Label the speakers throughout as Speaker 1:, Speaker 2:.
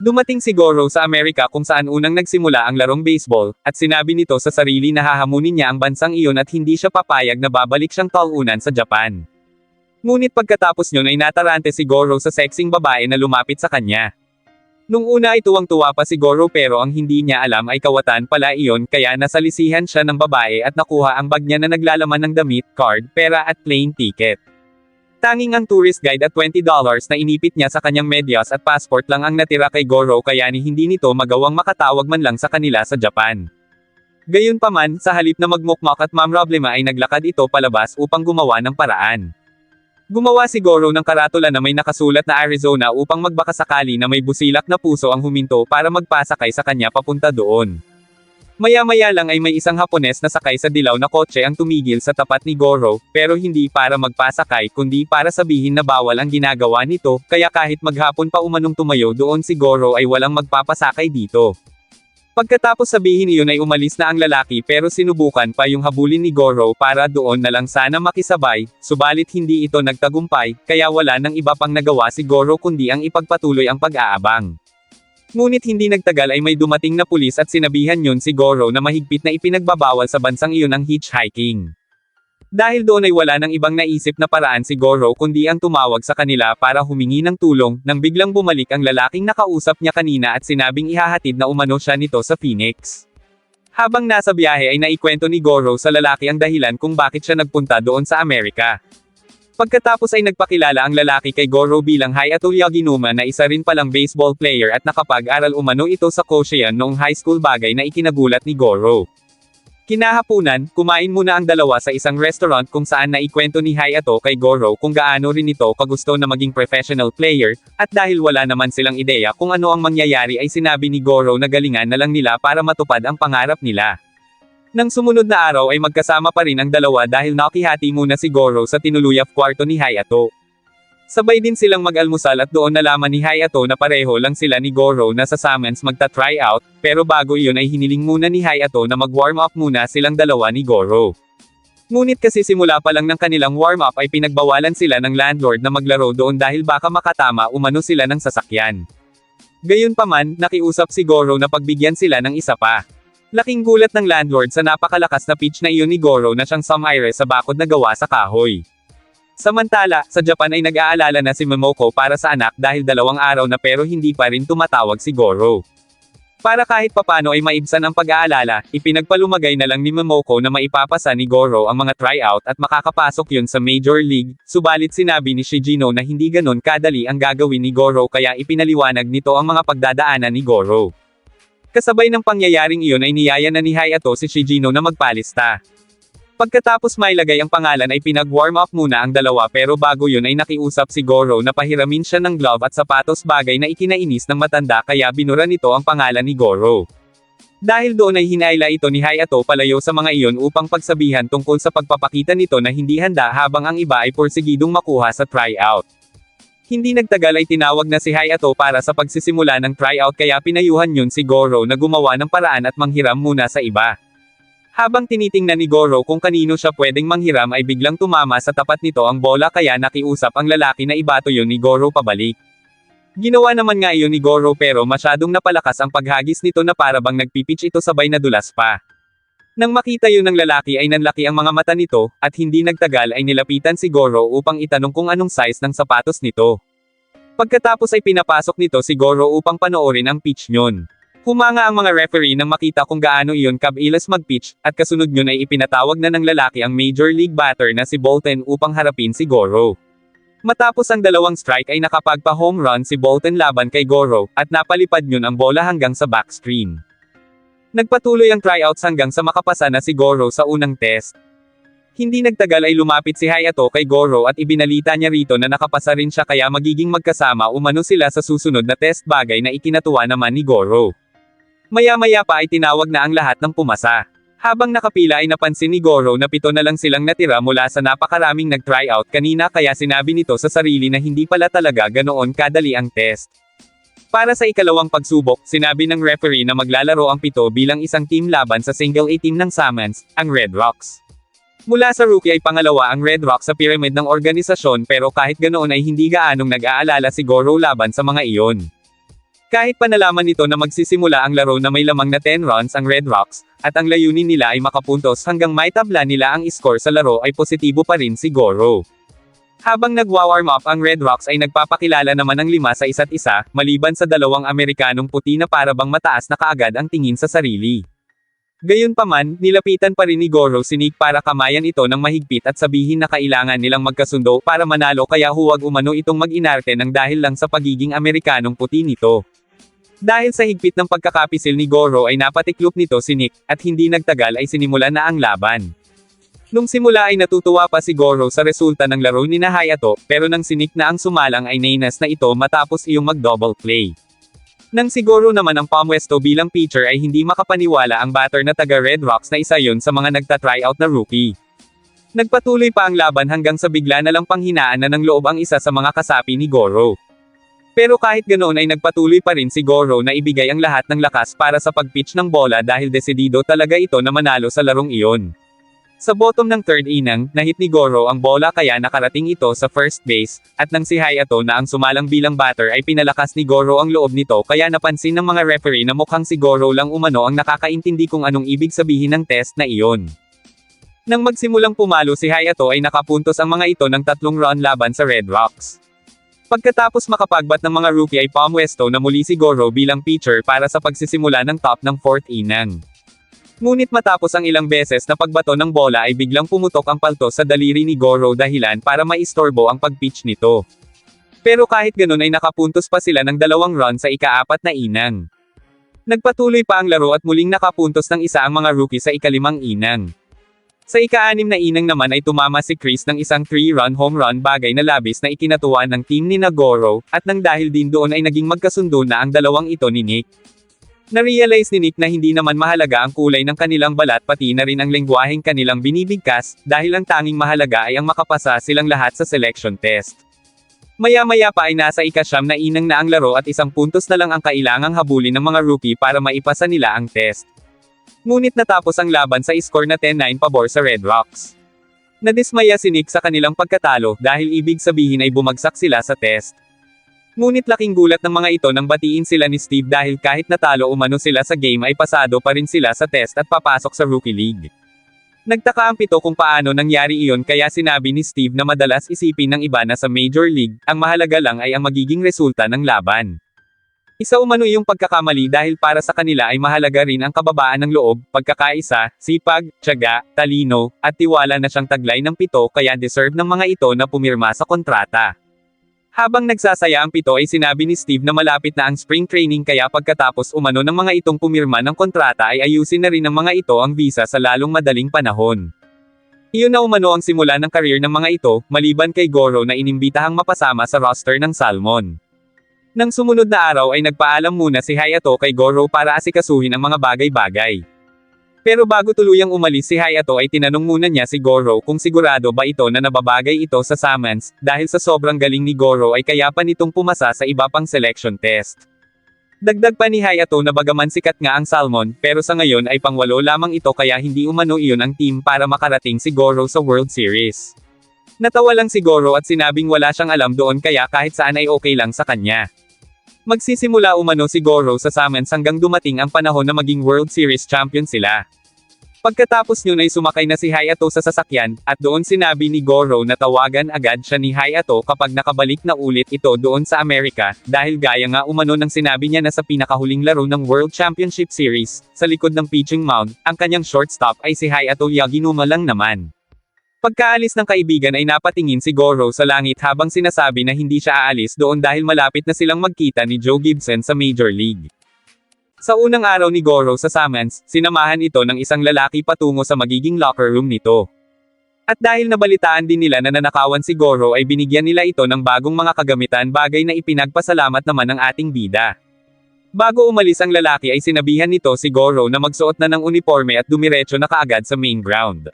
Speaker 1: Dumating si Goro sa Amerika kung saan unang nagsimula ang larong baseball, at sinabi nito sa sarili na hahamunin niya ang bansang iyon at hindi siya papayag na babalik siyang talunan sa Japan. Ngunit pagkatapos niyon ay natarante si Goro sa sexing babae na lumapit sa kanya. Nung una ay tuwang-tuwa pa si Goro pero ang hindi niya alam ay kawatan pala iyon kaya nasalisihan siya ng babae at nakuha ang bag niya na naglalaman ng damit, card, pera at plane ticket. Tanging ang tourist guide at $20 na inipit niya sa kanyang medyas at passport lang ang natira kay Goro kaya ni hindi nito magawang makatawag man lang sa kanila sa Japan. Gayunpaman, sa halip na magmukmak at mamroblema ay naglakad ito palabas upang gumawa ng paraan. Gumawa si Goro ng karatula na may nakasulat na Arizona upang magbakasakali na may busilak na puso ang huminto para magpasakay sa kanya papunta doon. Maya-maya lang ay may isang Hapones na sakay sa dilaw na kotse ang tumigil sa tapat ni Goro, pero hindi para magpasakay kundi para sabihin na bawal ang ginagawa nito, kaya kahit maghapon pa umanong tumayo doon si Goro ay walang magpapasakay dito. Pagkatapos sabihin iyon ay umalis na ang lalaki pero sinubukan pa yung habulin ni Goro para doon na lang sana makisabay, subalit hindi ito nagtagumpay, kaya wala nang iba pang nagawa si Goro kundi ang ipagpatuloy ang pag-aabang. Ngunit hindi nagtagal ay may dumating na pulis at sinabihan yun si Goro na mahigpit na ipinagbabawal sa bansang iyon ang hitchhiking. Dahil doon ay wala nang ibang naisip na paraan si Goro kundi ang tumawag sa kanila para humingi ng tulong, nang biglang bumalik ang lalaking nakausap niya kanina at sinabing ihahatid na umano siya nito sa Phoenix. Habang nasa biyahe ay naikwento ni Goro sa lalaki ang dahilan kung bakit siya nagpunta doon sa Amerika. Pagkatapos ay nagpakilala ang lalaki kay Goro bilang Hayato Yaginuma na isa rin palang baseball player at nakapag-aral umano ito sa Koshien noong high school, bagay na ikinagulat ni Goro. Kinahapunan, kumain muna ang dalawa sa isang restaurant kung saan naikwento ni Hayato kay Goro kung gaano rin ito kagusto na maging professional player, at dahil wala naman silang ideya kung ano ang mangyayari ay sinabi ni Goro na galingan na lang nila para matupad ang pangarap nila. Nang sumunod na araw ay magkasama pa rin ang dalawa dahil nakihati muna si Goro sa tinuluyang kwarto ni Hayato. Sabay din silang mag-almusal at doon nalaman ni Hayato na pareho lang sila ni Goro na sa summons magta-try out, pero bago iyon ay hiniling muna ni Hayato na mag-warm up muna silang dalawa ni Goro. Ngunit kasi simula pa lang ng kanilang warm up ay pinagbawalan sila ng landlord na maglaro doon dahil baka makatama umano sila ng sasakyan. Gayunpaman, nakiusap si Goro na pagbigyan sila ng isa pa. Laking gulat ng landlord sa napakalakas na pitch na iyon ni Goro na siyang sumaire sa bakod na gawa sa kahoy. Samantala, sa Japan ay nag-aalala na si Momoko para sa anak dahil 2 araw na pero hindi pa rin tumatawag si Goro. Para kahit papano ay maibsan ang pag-aalala, ipinagpalumagay na lang ni Momoko na maipapasa ni Goro ang mga tryout at makakapasok yun sa Major League, subalit sinabi ni Shigino na hindi ganon kadali ang gagawin ni Goro kaya ipinaliwanag nito ang mga pagdadaanan ni Goro. Kasabay ng pangyayaring iyon ay niyaya na ni Hayato si Shigino na magpalista. Pagkatapos mailagay ang pangalan ay pinag-warm up muna ang dalawa pero bago yun ay nakiusap si Goro na pahiramin siya ng glove at sapatos, bagay na ikinainis ng matanda kaya binura nito ang pangalan ni Goro. Dahil doon ay hinaila ito ni Hayato palayo sa mga iyon upang pagsabihan tungkol sa pagpapakita nito na hindi handa habang ang iba ay porsigidong makuha sa tryout. Hindi nagtagal ay tinawag na si Hayato para sa pagsisimula ng tryout kaya pinayuhan yun si Goro na gumawa ng paraan at manghiram muna sa iba. Habang tinitingnan ni Goro kung kanino siya pwedeng manghiram ay biglang tumama sa tapat nito ang bola kaya nakiusap ang lalaki na ibato yun ni Goro pabalik. Ginawa naman nga iyon ni Goro pero masyadong napalakas ang paghagis nito na para bang nagpipitch ito sabay na dulas pa. Nang makita yun ng lalaki ay nanlaki ang mga mata nito, at hindi nagtagal ay nilapitan si Goro upang itanong kung anong size ng sapatos nito. Pagkatapos ay pinapasok nito si Goro upang panoorin ang pitch nyon. Humanga ang mga referee nang makita kung gaano iyon kabilis mag-pitch, at kasunod nyon ay ipinatawag na ng lalaki ang Major League batter na si Bolton upang harapin si Goro. Matapos ang 2 strike ay nakapagpa-home run si Bolton laban kay Goro, at napalipad nyon ang bola hanggang sa backscreen. Nagpatuloy ang tryouts hanggang sa makapasa na si Goro sa unang test. Hindi nagtagal ay lumapit si Hayato kay Goro at ibinalita niya rito na nakapasa rin siya kaya magiging magkasama umano sila sa susunod na test, bagay na ikinatuwa naman ni Goro. Maya-maya pa ay tinawag na ang lahat ng pumasa. Habang nakapila ay napansin ni Goro na 7 na lang silang natira mula sa napakaraming nag-tryout kanina kaya sinabi nito sa sarili na hindi pala talaga ganoon kadali ang test. Para sa ikalawang pagsubok, sinabi ng referee na maglalaro ang 7 bilang isang team laban sa single A team ng Summons, ang Red Rocks. Mula sa rookie ay pangalawa ang Red Rocks sa pyramid ng organisasyon pero kahit ganoon ay hindi gaanong nag-aalala si Goro laban sa mga iyon. Kahit pa nalaman nito na magsisimula ang laro na may lamang na 10 runs ang Red Rocks, at ang layunin nila ay makapuntos hanggang may tabla nila ang score sa laro ay positibo pa rin si Goro. Habang nagwa-warm up ang Red Rocks ay nagpapakilala naman ng 5 sa isa't isa, maliban sa 2 Amerikanong puti na para bang mataas na kaagad ang tingin sa sarili. Gayunpaman, nilapitan pa rin ni Goro si Nick para kamayan ito ng mahigpit at sabihin na kailangan nilang magkasundo para manalo kaya huwag umano itong mag-inarte ng dahil lang sa pagiging Amerikanong puti nito. Dahil sa higpit ng pagkakapisil ni Goro ay napatiklop nito si Nick, at hindi nagtagal ay sinimula na ang laban. Nung simula ay natutuwa pa si Goro sa resulta ng laro ni Hayato, pero nang si Nick na ang sumalang ay nainas na ito matapos iyong mag-double play. Nang si Goro naman ang pumwesto bilang pitcher ay hindi makapaniwala ang batter na taga Red Rocks na isa yon sa mga nagta-tryout na rookie. Nagpatuloy pa ang laban hanggang sa bigla na lang panghinaan na ng loob ang isa sa mga kasapi ni Goro. Pero kahit ganoon ay nagpatuloy pa rin si Goro na ibigay ang lahat ng lakas para sa pag-pitch ng bola dahil desidido talaga ito na manalo sa larong iyon. Sa bottom ng 3rd inning, nahit ni Goro ang bola kaya nakarating ito sa first base, at nang si Hayato na ang sumalang bilang batter ay pinalakas ni Goro ang loob nito kaya napansin ng mga referee na mukhang si Goro lang umano ang nakakaintindi kung anong ibig sabihin ng test na iyon. Nang magsimulang pumalo si Hayato ay nakapuntos ang mga ito ng 3-run laban sa Red Rocks. Pagkatapos makapagbat ng mga rookie ay pumwesto na muli si Goro bilang pitcher para sa pagsisimula ng top ng 4th inning. Ngunit matapos ang ilang beses na pagbato ng bola ay biglang pumutok ang palto sa daliri ni Goro dahilan para maistorbo ang pag-pitch nito. Pero kahit ganun ay nakapuntos pa sila ng 2 runs sa ika-4 na inning. Nagpatuloy pa ang laro at muling nakapuntos ng isa ang mga rookie sa ika-5 inning. Sa ika-6 na inning naman ay tumama si Chris ng isang 3-run home run bagay na labis na ikinatuwa ng team ni Goro, at nang dahil din doon ay naging magkasundo na ang 2 ito ni Nick. Na-realize ni Nick na hindi naman mahalaga ang kulay ng kanilang balat pati na rin ang lengguwaheng kanilang binibigkas, dahil ang tanging mahalaga ay ang makapasa silang lahat sa selection test. Maya-maya pa ay nasa ika-9 na inning na ang laro at 1 puntos na lang ang kailangang habulin ng mga rookie para maipasa nila ang test. Ngunit natapos ang laban sa score na 10-9 pabor sa Red Rocks. Nadismaya si Nick sa kanilang pagkatalo dahil ibig sabihin ay bumagsak sila sa test. Ngunit laking gulat ng mga ito nang batiin sila ni Steve dahil kahit natalo umano sila sa game ay pasado pa rin sila sa test at papasok sa Rookie League. Nagtaka ang 7 kung paano nangyari iyon kaya sinabi ni Steve na madalas isipin ng iba na sa Major League, ang mahalaga lang ay ang magiging resulta ng laban. Isa umano yung pagkakamali dahil para sa kanila ay mahalaga rin ang kababaan ng loob, pagkakaisa, sipag, tiyaga, talino, at tiwala na siyang taglay ng 7 kaya deserve ng mga ito na pumirma sa kontrata. Habang nagsasaya ang 7 ay sinabi ni Steve na malapit na ang spring training kaya pagkatapos umano ng mga itong pumirma ng kontrata ay ayusin na rin ng mga ito ang visa sa lalong madaling panahon. Iyon na umano ang simula ng career ng mga ito, maliban kay Goro na inimbitahang mapasama sa roster ng Salmon. Nang sumunod na araw ay nagpaalam muna si Hayato kay Goro para asikasuhin ang mga bagay-bagay. Pero bago tuluyang umalis si Hayato ay tinanong muna niya si Goro kung sigurado ba ito na nababagay ito sa summons, dahil sa sobrang galing ni Goro ay kaya pa nitong pumasa sa iba pang selection test. Dagdag pa ni Hayato na bagaman sikat nga ang Salmon, pero sa ngayon ay pang-8 lamang ito kaya hindi umano iyon ang team para makarating si Goro sa World Series. Natawa lang si Goro at sinabing wala siyang alam doon kaya kahit saan ay okay lang sa kanya. Magsisimula umano si Goro sa summons hanggang dumating ang panahon na maging World Series champion sila. Pagkatapos yun ay sumakay na si Hayato sa sasakyan, at doon sinabi ni Goro na tawagan agad siya ni Hayato kapag nakabalik na ulit ito doon sa Amerika, dahil gaya nga umano ng sinabi niya na sa pinakahuling laro ng World Championship Series, sa likod ng pitching mound, ang kanyang shortstop ay si Hayato Yaginuma lang naman. Pagkaalis ng kaibigan ay napatingin si Goro sa langit habang sinasabi na hindi siya aalis doon dahil malapit na silang magkita ni Joe Gibson sa Major League. Sa unang araw ni Goro sa summons, sinamahan ito ng isang lalaki patungo sa magiging locker room nito. At dahil nabalitaan din nila na nanakawan si Goro ay binigyan nila ito ng bagong mga kagamitan bagay na ipinagpasalamat naman ng ating bida. Bago umalis ang lalaki ay sinabihan nito si Goro na magsuot na ng uniforme at dumiretso na kaagad sa main ground.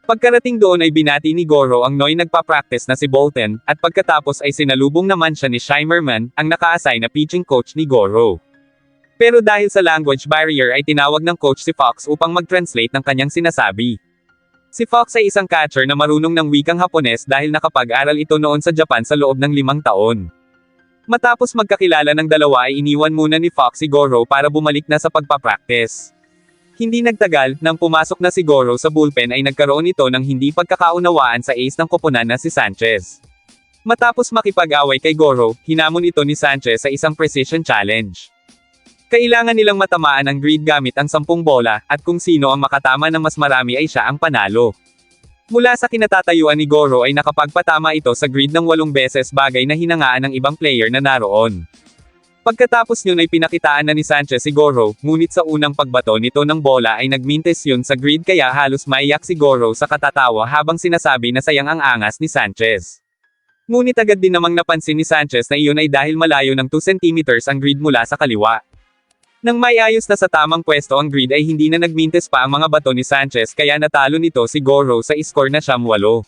Speaker 1: Pagkarating doon ay binati ni Goro ang Noy nagpa-practice na si Bolton, at pagkatapos ay sinalubong naman siya ni Shimerman, ang naka-assign na pitching coach ni Goro. Pero dahil sa language barrier ay tinawag ng coach si Fox upang mag-translate ng kanyang sinasabi. Si Fox ay isang catcher na marunong ng wikang Hapones dahil nakapag-aral ito noon sa Japan sa loob ng 5 taon. Matapos magkakilala ng dalawa ay iniwan muna ni Fox si Goro para bumalik na sa pagpapractice. Hindi nagtagal, nang pumasok na si Goro sa bullpen ay nagkaroon ito ng hindi pagkakaunawaan sa ace ng koponan na si Sanchez. Matapos makipag-away kay Goro, hinamon ito ni Sanchez sa isang precision challenge. Kailangan nilang matamaan ang grid gamit ang 10 bola, at kung sino ang makatama ng mas marami ay siya ang panalo. Mula sa kinatatayuan ni Goro ay nakapagpatama ito sa grid ng 8 beses, bagay na hinangaan ng ibang player na naroon. Pagkatapos yun ay pinakitaan na ni Sanchez si Goro, ngunit sa unang pagbato nito ng bola ay nagmintes yun sa grid kaya halos maiyak si Goro sa katatawa habang sinasabi na sayang ang angas ni Sanchez. Ngunit agad din namang napansin ni Sanchez na iyon ay dahil malayo ng 2 cm ang grid mula sa kaliwa. Nang may ayos na sa tamang pwesto ang grid ay hindi na nagmintes pa ang mga bato ni Sanchez kaya natalo nito si Goro sa score na 7-8.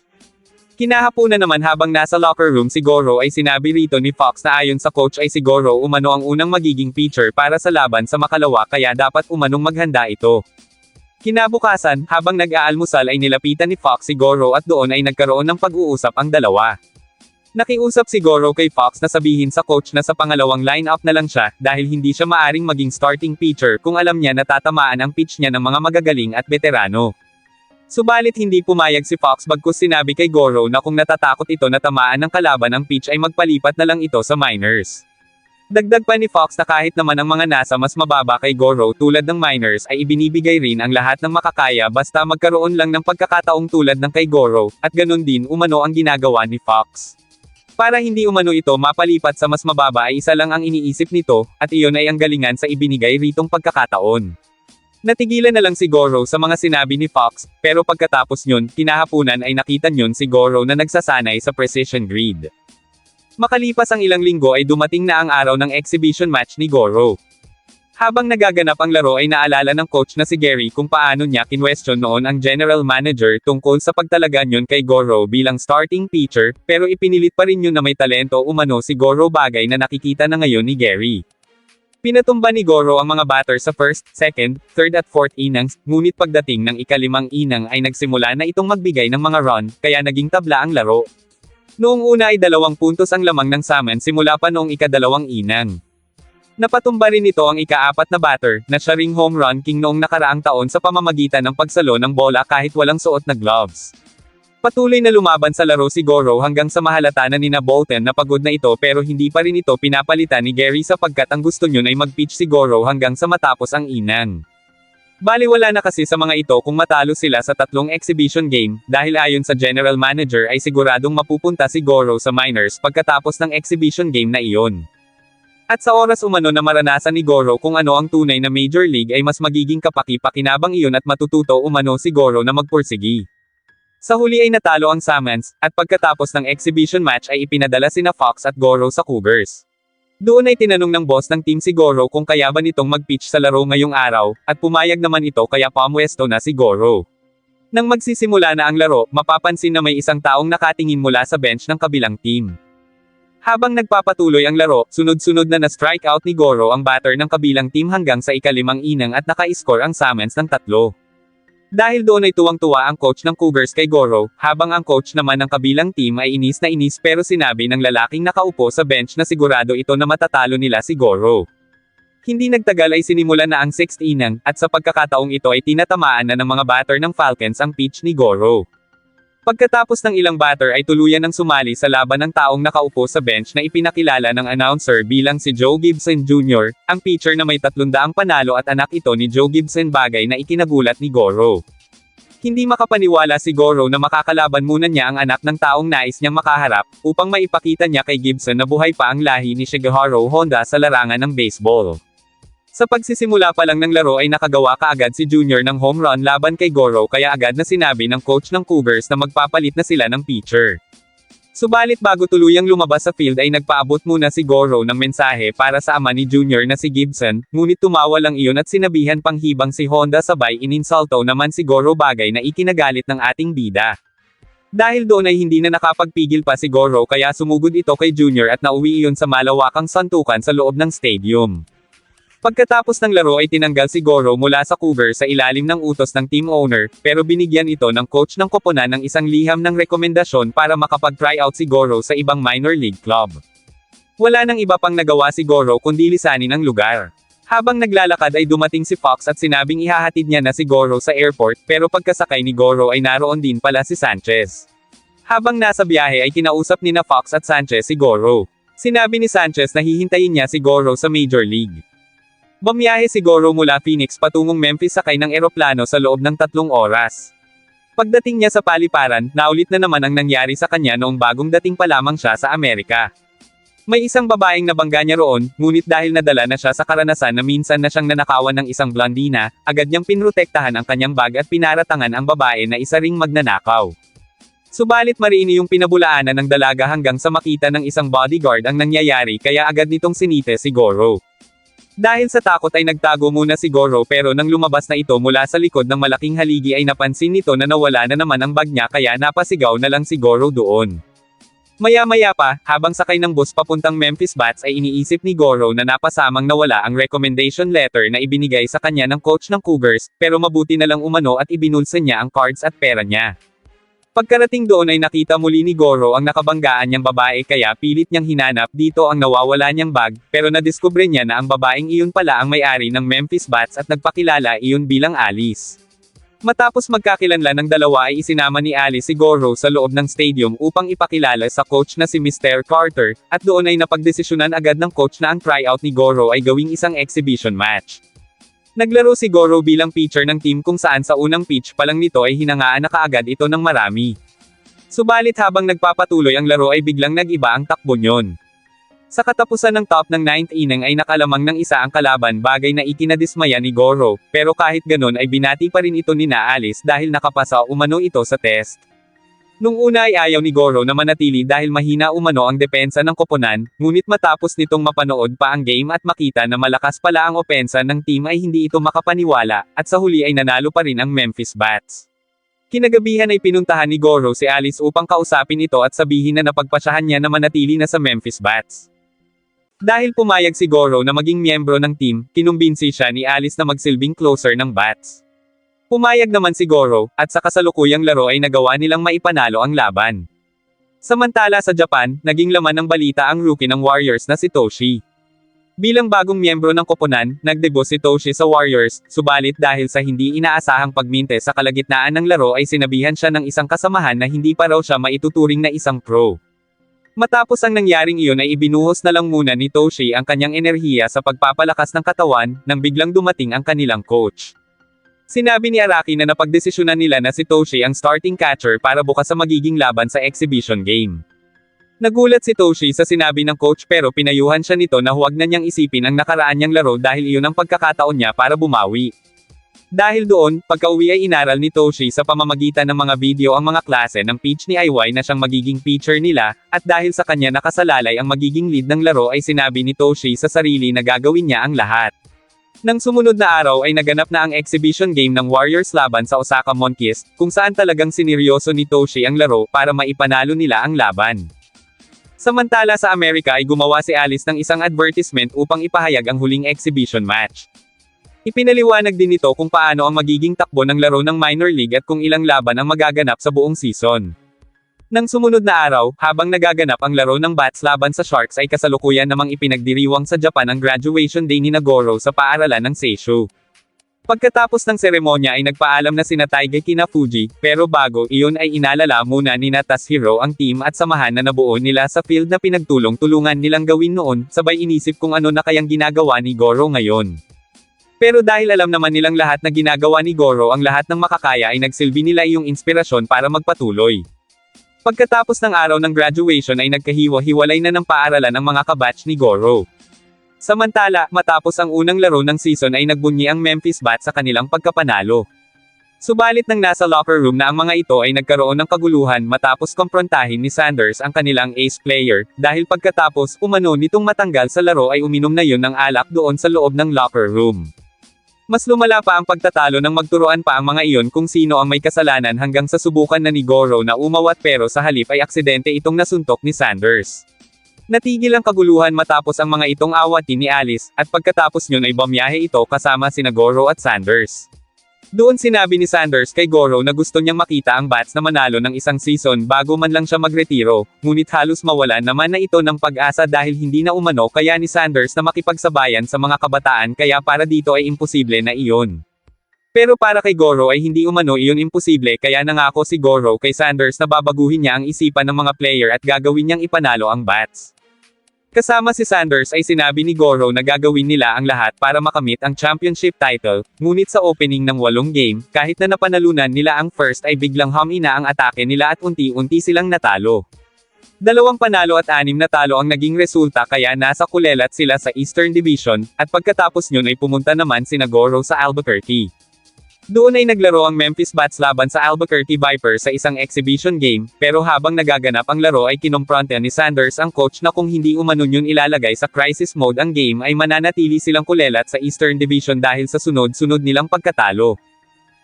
Speaker 1: Kinahapunan naman habang nasa locker room si Goro ay sinabi rito ni Fox na ayon sa coach ay si Goro umano ang unang magiging pitcher para sa laban sa makalawa kaya dapat umanong maghanda ito. Kinabukasan, habang nag-aalmusal ay nilapitan ni Fox si Goro at doon ay nagkaroon ng pag-uusap ang dalawa. Nakiusap si Goro kay Fox na sabihin sa coach na sa pangalawang lineup na lang siya, dahil hindi siya maaring maging starting pitcher kung alam niya na tatamaan ang pitch niya ng mga magagaling at veterano. Subalit hindi pumayag si Fox bagkus sinabi kay Goro na kung natatakot ito na tamaan ng kalaban ang pitch ay magpalipat na lang ito sa minors. Dagdag pa ni Fox na kahit naman ang mga nasa mas mababa kay Goro tulad ng minors ay ibinibigay rin ang lahat ng makakaya basta magkaroon lang ng pagkakataong tulad ng kay Goro, at ganun din umano ang ginagawa ni Fox. Para hindi umano ito mapalipat sa mas mababa ay isa lang ang iniisip nito, at iyon ay ang galingan sa ibinigay ritong pagkakataon. Natigilan na lang si Goro sa mga sinabi ni Fox, pero pagkatapos nyun, kinahapunan ay nakita nyun si Goro na nagsasanay sa precision grid. Makalipas ang ilang linggo ay dumating na ang araw ng exhibition match ni Goro. Habang nagaganap ang laro ay naalala ng coach na si Gary kung paano niya kinwestiyon noon ang general manager tungkol sa pagtalaga niyon kay Goro bilang starting pitcher, pero ipinilit pa rin yun na may talento umano si Goro, bagay na nakikita na ngayon ni Gary. Pinatumba ni Goro ang mga batter sa first, second, third at fourth innings, ngunit pagdating ng ika-5 inning ay nagsimula na itong magbigay ng mga run, kaya naging tabla ang laro. Noong una ay 2 puntos ang lamang ng Summons simula pa noong ika-2 inning. Napatumba rin ito ang ika-4 na batter, na siya ring home run king noong nakaraang taon sa pamamagitan ng pagsalo ng bola kahit walang suot na gloves. Patuloy na lumaban sa laro si Goro hanggang sa mahalata na nina Bolton na pagod na ito, pero hindi pa rin ito pinapalitan ni Gary sapagkat ang gusto niyon ay mag-pitch si Goro hanggang sa matapos ang inning. Baliwala na kasi sa mga ito kung matalo sila sa 3 exhibition game, dahil ayon sa general manager ay siguradong mapupunta si Goro sa minors pagkatapos ng exhibition game na iyon. At sa oras umano na maranasan ni Goro kung ano ang tunay na Major League ay mas magiging kapaki-pakinabang iyon at matututo umano si Goro na magpursigi. Sa huli ay natalo ang Summons, at pagkatapos ng exhibition match ay ipinadala sina Fox at Goro sa Cougars. Doon ay tinanong ng boss ng team si Goro kung kaya ba nitong mag-pitch sa laro ngayong araw, at pumayag naman ito kaya pamwesto na si Goro. Nang magsisimula na ang laro, mapapansin na may isang taong nakatingin mula sa bench ng kabilang team. Habang nagpapatuloy ang laro, sunod-sunod na na-strikeout ni Goro ang batter ng kabilang team hanggang sa ika-5 inning at naka-score ang Summons ng 3. Dahil doon ay tuwang-tuwa ang coach ng Cougars kay Goro, habang ang coach naman ng kabilang team ay inis na inis, pero sinabi ng lalaking nakaupo sa bench na sigurado ito na matatalo nila si Goro. Hindi nagtagal ay sinimulan na ang 6th inning, at sa pagkakataong ito ay tinatamaan na ng mga batter ng Falcons ang pitch ni Goro. Pagkatapos ng ilang batter ay tuluyan ng sumali sa laban ng taong nakaupo sa bench na ipinakilala ng announcer bilang si Joe Gibson Jr., ang pitcher na may 300 panalo at anak ito ni Joe Gibson, bagay na ikinagulat ni Goro. Hindi makapaniwala si Goro na makakalaban muna niya ang anak ng taong nais niyang makaharap, upang maipakita niya kay Gibson na buhay pa ang lahi ni Shigeharu Honda sa larangan ng baseball. Sa pagsisimula pa lang ng laro ay nakagawa kaagad si Junior ng home run laban kay Goro, kaya agad na sinabi ng coach ng Cougars na magpapalit na sila ng pitcher. Subalit bago tuluyang lumabas sa field ay nagpaabot muna si Goro ng mensahe para sa ama ni Junior na si Gibson, ngunit tumawa lang iyon at sinabihan pang hibang si Honda, sabay ininsulto naman si Goro, bagay na ikinagalit ng ating bida. Dahil doon ay hindi na nakapagpigil pa si Goro kaya sumugod ito kay Junior at nauwi iyon sa malawakang santukan sa loob ng stadium. Pagkatapos ng laro ay tinanggal si Goro mula sa Cougars sa ilalim ng utos ng team owner, pero binigyan ito ng coach ng koponan ng isang liham ng rekomendasyon para makapag-tryout si Goro sa ibang minor league club. Wala nang iba pang nagawa si Goro kundi lisanin ang lugar. Habang naglalakad ay dumating si Fox at sinabing ihahatid niya na si Goro sa airport, pero pagkasakay ni Goro ay naroon din pala si Sanchez. Habang nasa biyahe ay kinausap ni na Fox at Sanchez si Goro. Sinabi ni Sanchez na hihintayin niya si Goro sa Major League. Bumiyahe si Goro mula Phoenix patungong Memphis sakay ng eroplano sa loob ng 3 oras. Pagdating niya sa paliparan, naulit na naman ang nangyari sa kanya noong bagong dating pa lamang siya sa Amerika. May isang babaeng nabangga niya roon, ngunit dahil nadala na siya sa karanasan na minsan na siyang nanakawan ng isang blondina, agad niyang pinrotektahan ang kanyang bag at pinaratangan ang babae na isa ring magnanakaw. Subalit mariini yung pinabulaanan ng dalaga hanggang sa makita ng isang bodyguard ang nangyayari kaya agad nitong sinite si Goro. Dahil sa takot ay nagtago muna si Goro pero nang lumabas na ito mula sa likod ng malaking haligi ay napansin nito na nawala na naman ang bag niya kaya napasigaw na lang si Goro doon. Maya-maya pa, habang sakay ng bus papuntang Memphis Bats ay iniisip ni Goro na napasamang nawala ang recommendation letter na ibinigay sa kanya ng coach ng Cougars, pero mabuti na lang umano at ibinulsa niya ang cards at pera niya. Pagkarating doon ay nakita muli ni Goro ang nakabanggaan niyang babae kaya pilit niyang hinanap dito ang nawawala niyang bag, pero nadiskubre niya na ang babaeng iyon pala ang may-ari ng Memphis Bats at nagpakilala iyon bilang Alice. Matapos magkakilanlan ng dalawa ay isinama ni Alice si Goro sa loob ng stadium upang ipakilala sa coach na si Mr. Carter, at doon ay napagdesisyonan agad ng coach na ang tryout ni Goro ay gawing isang exhibition match. Naglaro si Goro bilang pitcher ng team kung saan sa unang pitch pa lang nito ay hinangaan na kaagad ito ng marami. Subalit habang nagpapatuloy ang laro ay biglang nag-iba ang takbo niyon. Sa katapusan ng top ng 9th inning ay nakalamang ng isa ang kalaban bagay na ikinadismaya ni Goro, pero kahit ganon ay binati pa rin ito ni Alice dahil nakapasa umano ito sa test. Nung una ay ayaw ni Goro na manatili dahil mahina umano ang depensa ng koponan, ngunit matapos nitong mapanood pa ang game at makita na malakas pala ang opensa ng team ay hindi ito makapaniwala, at sa huli ay nanalo pa rin ang Memphis Bats. Kinagabihan ay pinuntahan ni Goro si Alice upang kausapin ito at sabihin na napagpasyahan niya na manatili na sa Memphis Bats. Dahil pumayag si Goro na maging miyembro ng team, kinumbinsi siya ni Alice na magsilbing closer ng Bats. Pumayag naman si Goro, at sa kasalukuyang laro ay nagawa nilang maipanalo ang laban. Samantala sa Japan, naging laman ng balita ang rookie ng Warriors na si Toshi. Bilang bagong miyembro ng koponan, nagdebut si Toshi sa Warriors, subalit dahil sa hindi inaasahang pagminte sa kalagitnaan ng laro ay sinabihan siya ng isang kasamahan na hindi pa raw siya maituturing na isang pro. Matapos ang nangyaring iyon ay ibinuhos na lang muna ni Toshi ang kanyang enerhiya sa pagpapalakas ng katawan, nang biglang dumating ang kanilang coach. Sinabi ni Araki na napagdesisyonan nila na si Toshi ang starting catcher para bukas sa magiging laban sa exhibition game. Nagulat si Toshi sa sinabi ng coach pero pinayuhan siya nito na huwag na niyang isipin ang nakaraan niyang laro dahil iyon ang pagkakataon niya para bumawi. Dahil doon, pagka-uwi ay inaral ni Toshi sa pamamagitan ng mga video ang mga klase ng pitch ni Iwai na siyang magiging pitcher nila, at dahil sa kanya nakasalalay ang magiging lead ng laro ay sinabi ni Toshi sa sarili na gagawin niya ang lahat. Nang sumunod na araw ay naganap na ang exhibition game ng Warriors laban sa Osaka Monkeys, kung saan talagang sineryoso ni Toshi ang laro para maipanalo nila ang laban. Samantala sa Amerika ay gumawa si Alice ng isang advertisement upang ipahayag ang huling exhibition match. Ipinaliwanag din nito kung paano ang magiging takbo ng laro ng minor league at kung ilang laban ang magaganap sa buong season. Nang sumunod na araw, habang nagaganap ang laro ng Bats laban sa Sharks ay kasalukuyan namang ipinagdiriwang sa Japan ang graduation day ni Goro sa paaralan ng Seisho. Pagkatapos ng seremonya ay nagpaalam na sina Taigeki na Fuji, pero bago iyon ay inalala muna ni Tashiro ang team at samahan na nabuo nila sa field na pinagtulong-tulungan nilang gawin noon, sabay inisip kung ano na kayang ginagawa ni Goro ngayon. Pero dahil alam naman nilang lahat na ginagawa ni Goro ang lahat ng makakaya ay nagsilbi nila iyong inspirasyon para magpatuloy. Pagkatapos ng araw ng graduation ay nagkahiwa-hiwalay na ng paaralan ang mga kabatch ni Goro. Samantala, matapos ang unang laro ng season ay nagbunyi ang Memphis Bats sa kanilang pagkapanalo. Subalit nang nasa locker room na ang mga ito ay nagkaroon ng kaguluhan matapos komprontahin ni Sanders ang kanilang ace player, dahil pagkatapos umano nitong matanggal sa laro ay uminom na yun ng alak doon sa loob ng locker room. Mas lumala pa ang pagtatalo nang magturuan pa ang mga iyon kung sino ang may kasalanan hanggang sa subukan na ni Goro na umawat pero sa halip ay aksidente itong nasuntok ni Sanders. Natigil ang kaguluhan matapos ang mga itong awatin ni Alice, at pagkatapos yun ay bumiyahe ito kasama sina Goro at Sanders. Doon sinabi ni Sanders kay Goro na gusto niyang makita ang Bats na manalo ng isang season bago man lang siya magretiro, ngunit halos mawalan naman na ito ng pag-asa dahil hindi na umano kaya ni Sanders na makipagsabayan sa mga kabataan kaya para dito ay imposible na iyon. Pero para kay Goro ay hindi umano iyon imposible kaya nangako si Goro kay Sanders na babaguhin niya ang isipan ng mga player at gagawin niyang ipanalo ang Bats. Kasama si Sanders ay sinabi ni Goro na gagawin nila ang lahat para makamit ang championship title, ngunit sa opening ng 8 game, kahit na napanalunan nila ang first ay biglang humina ang atake nila at unti-unti silang natalo. 2 panalo at 6 na talo ang naging resulta kaya nasa kulelat sila sa Eastern Division, at pagkatapos yun ay pumunta naman sina Goro sa Albuquerque. Doon ay naglaro ang Memphis Bats laban sa Albuquerque Vipers sa isang exhibition game, pero habang nagaganap ang laro ay kinompronte ni Sanders ang coach na kung hindi umano yun ilalagay sa crisis mode ang game ay mananatili silang kulelat sa Eastern Division dahil sa sunod-sunod nilang pagkatalo.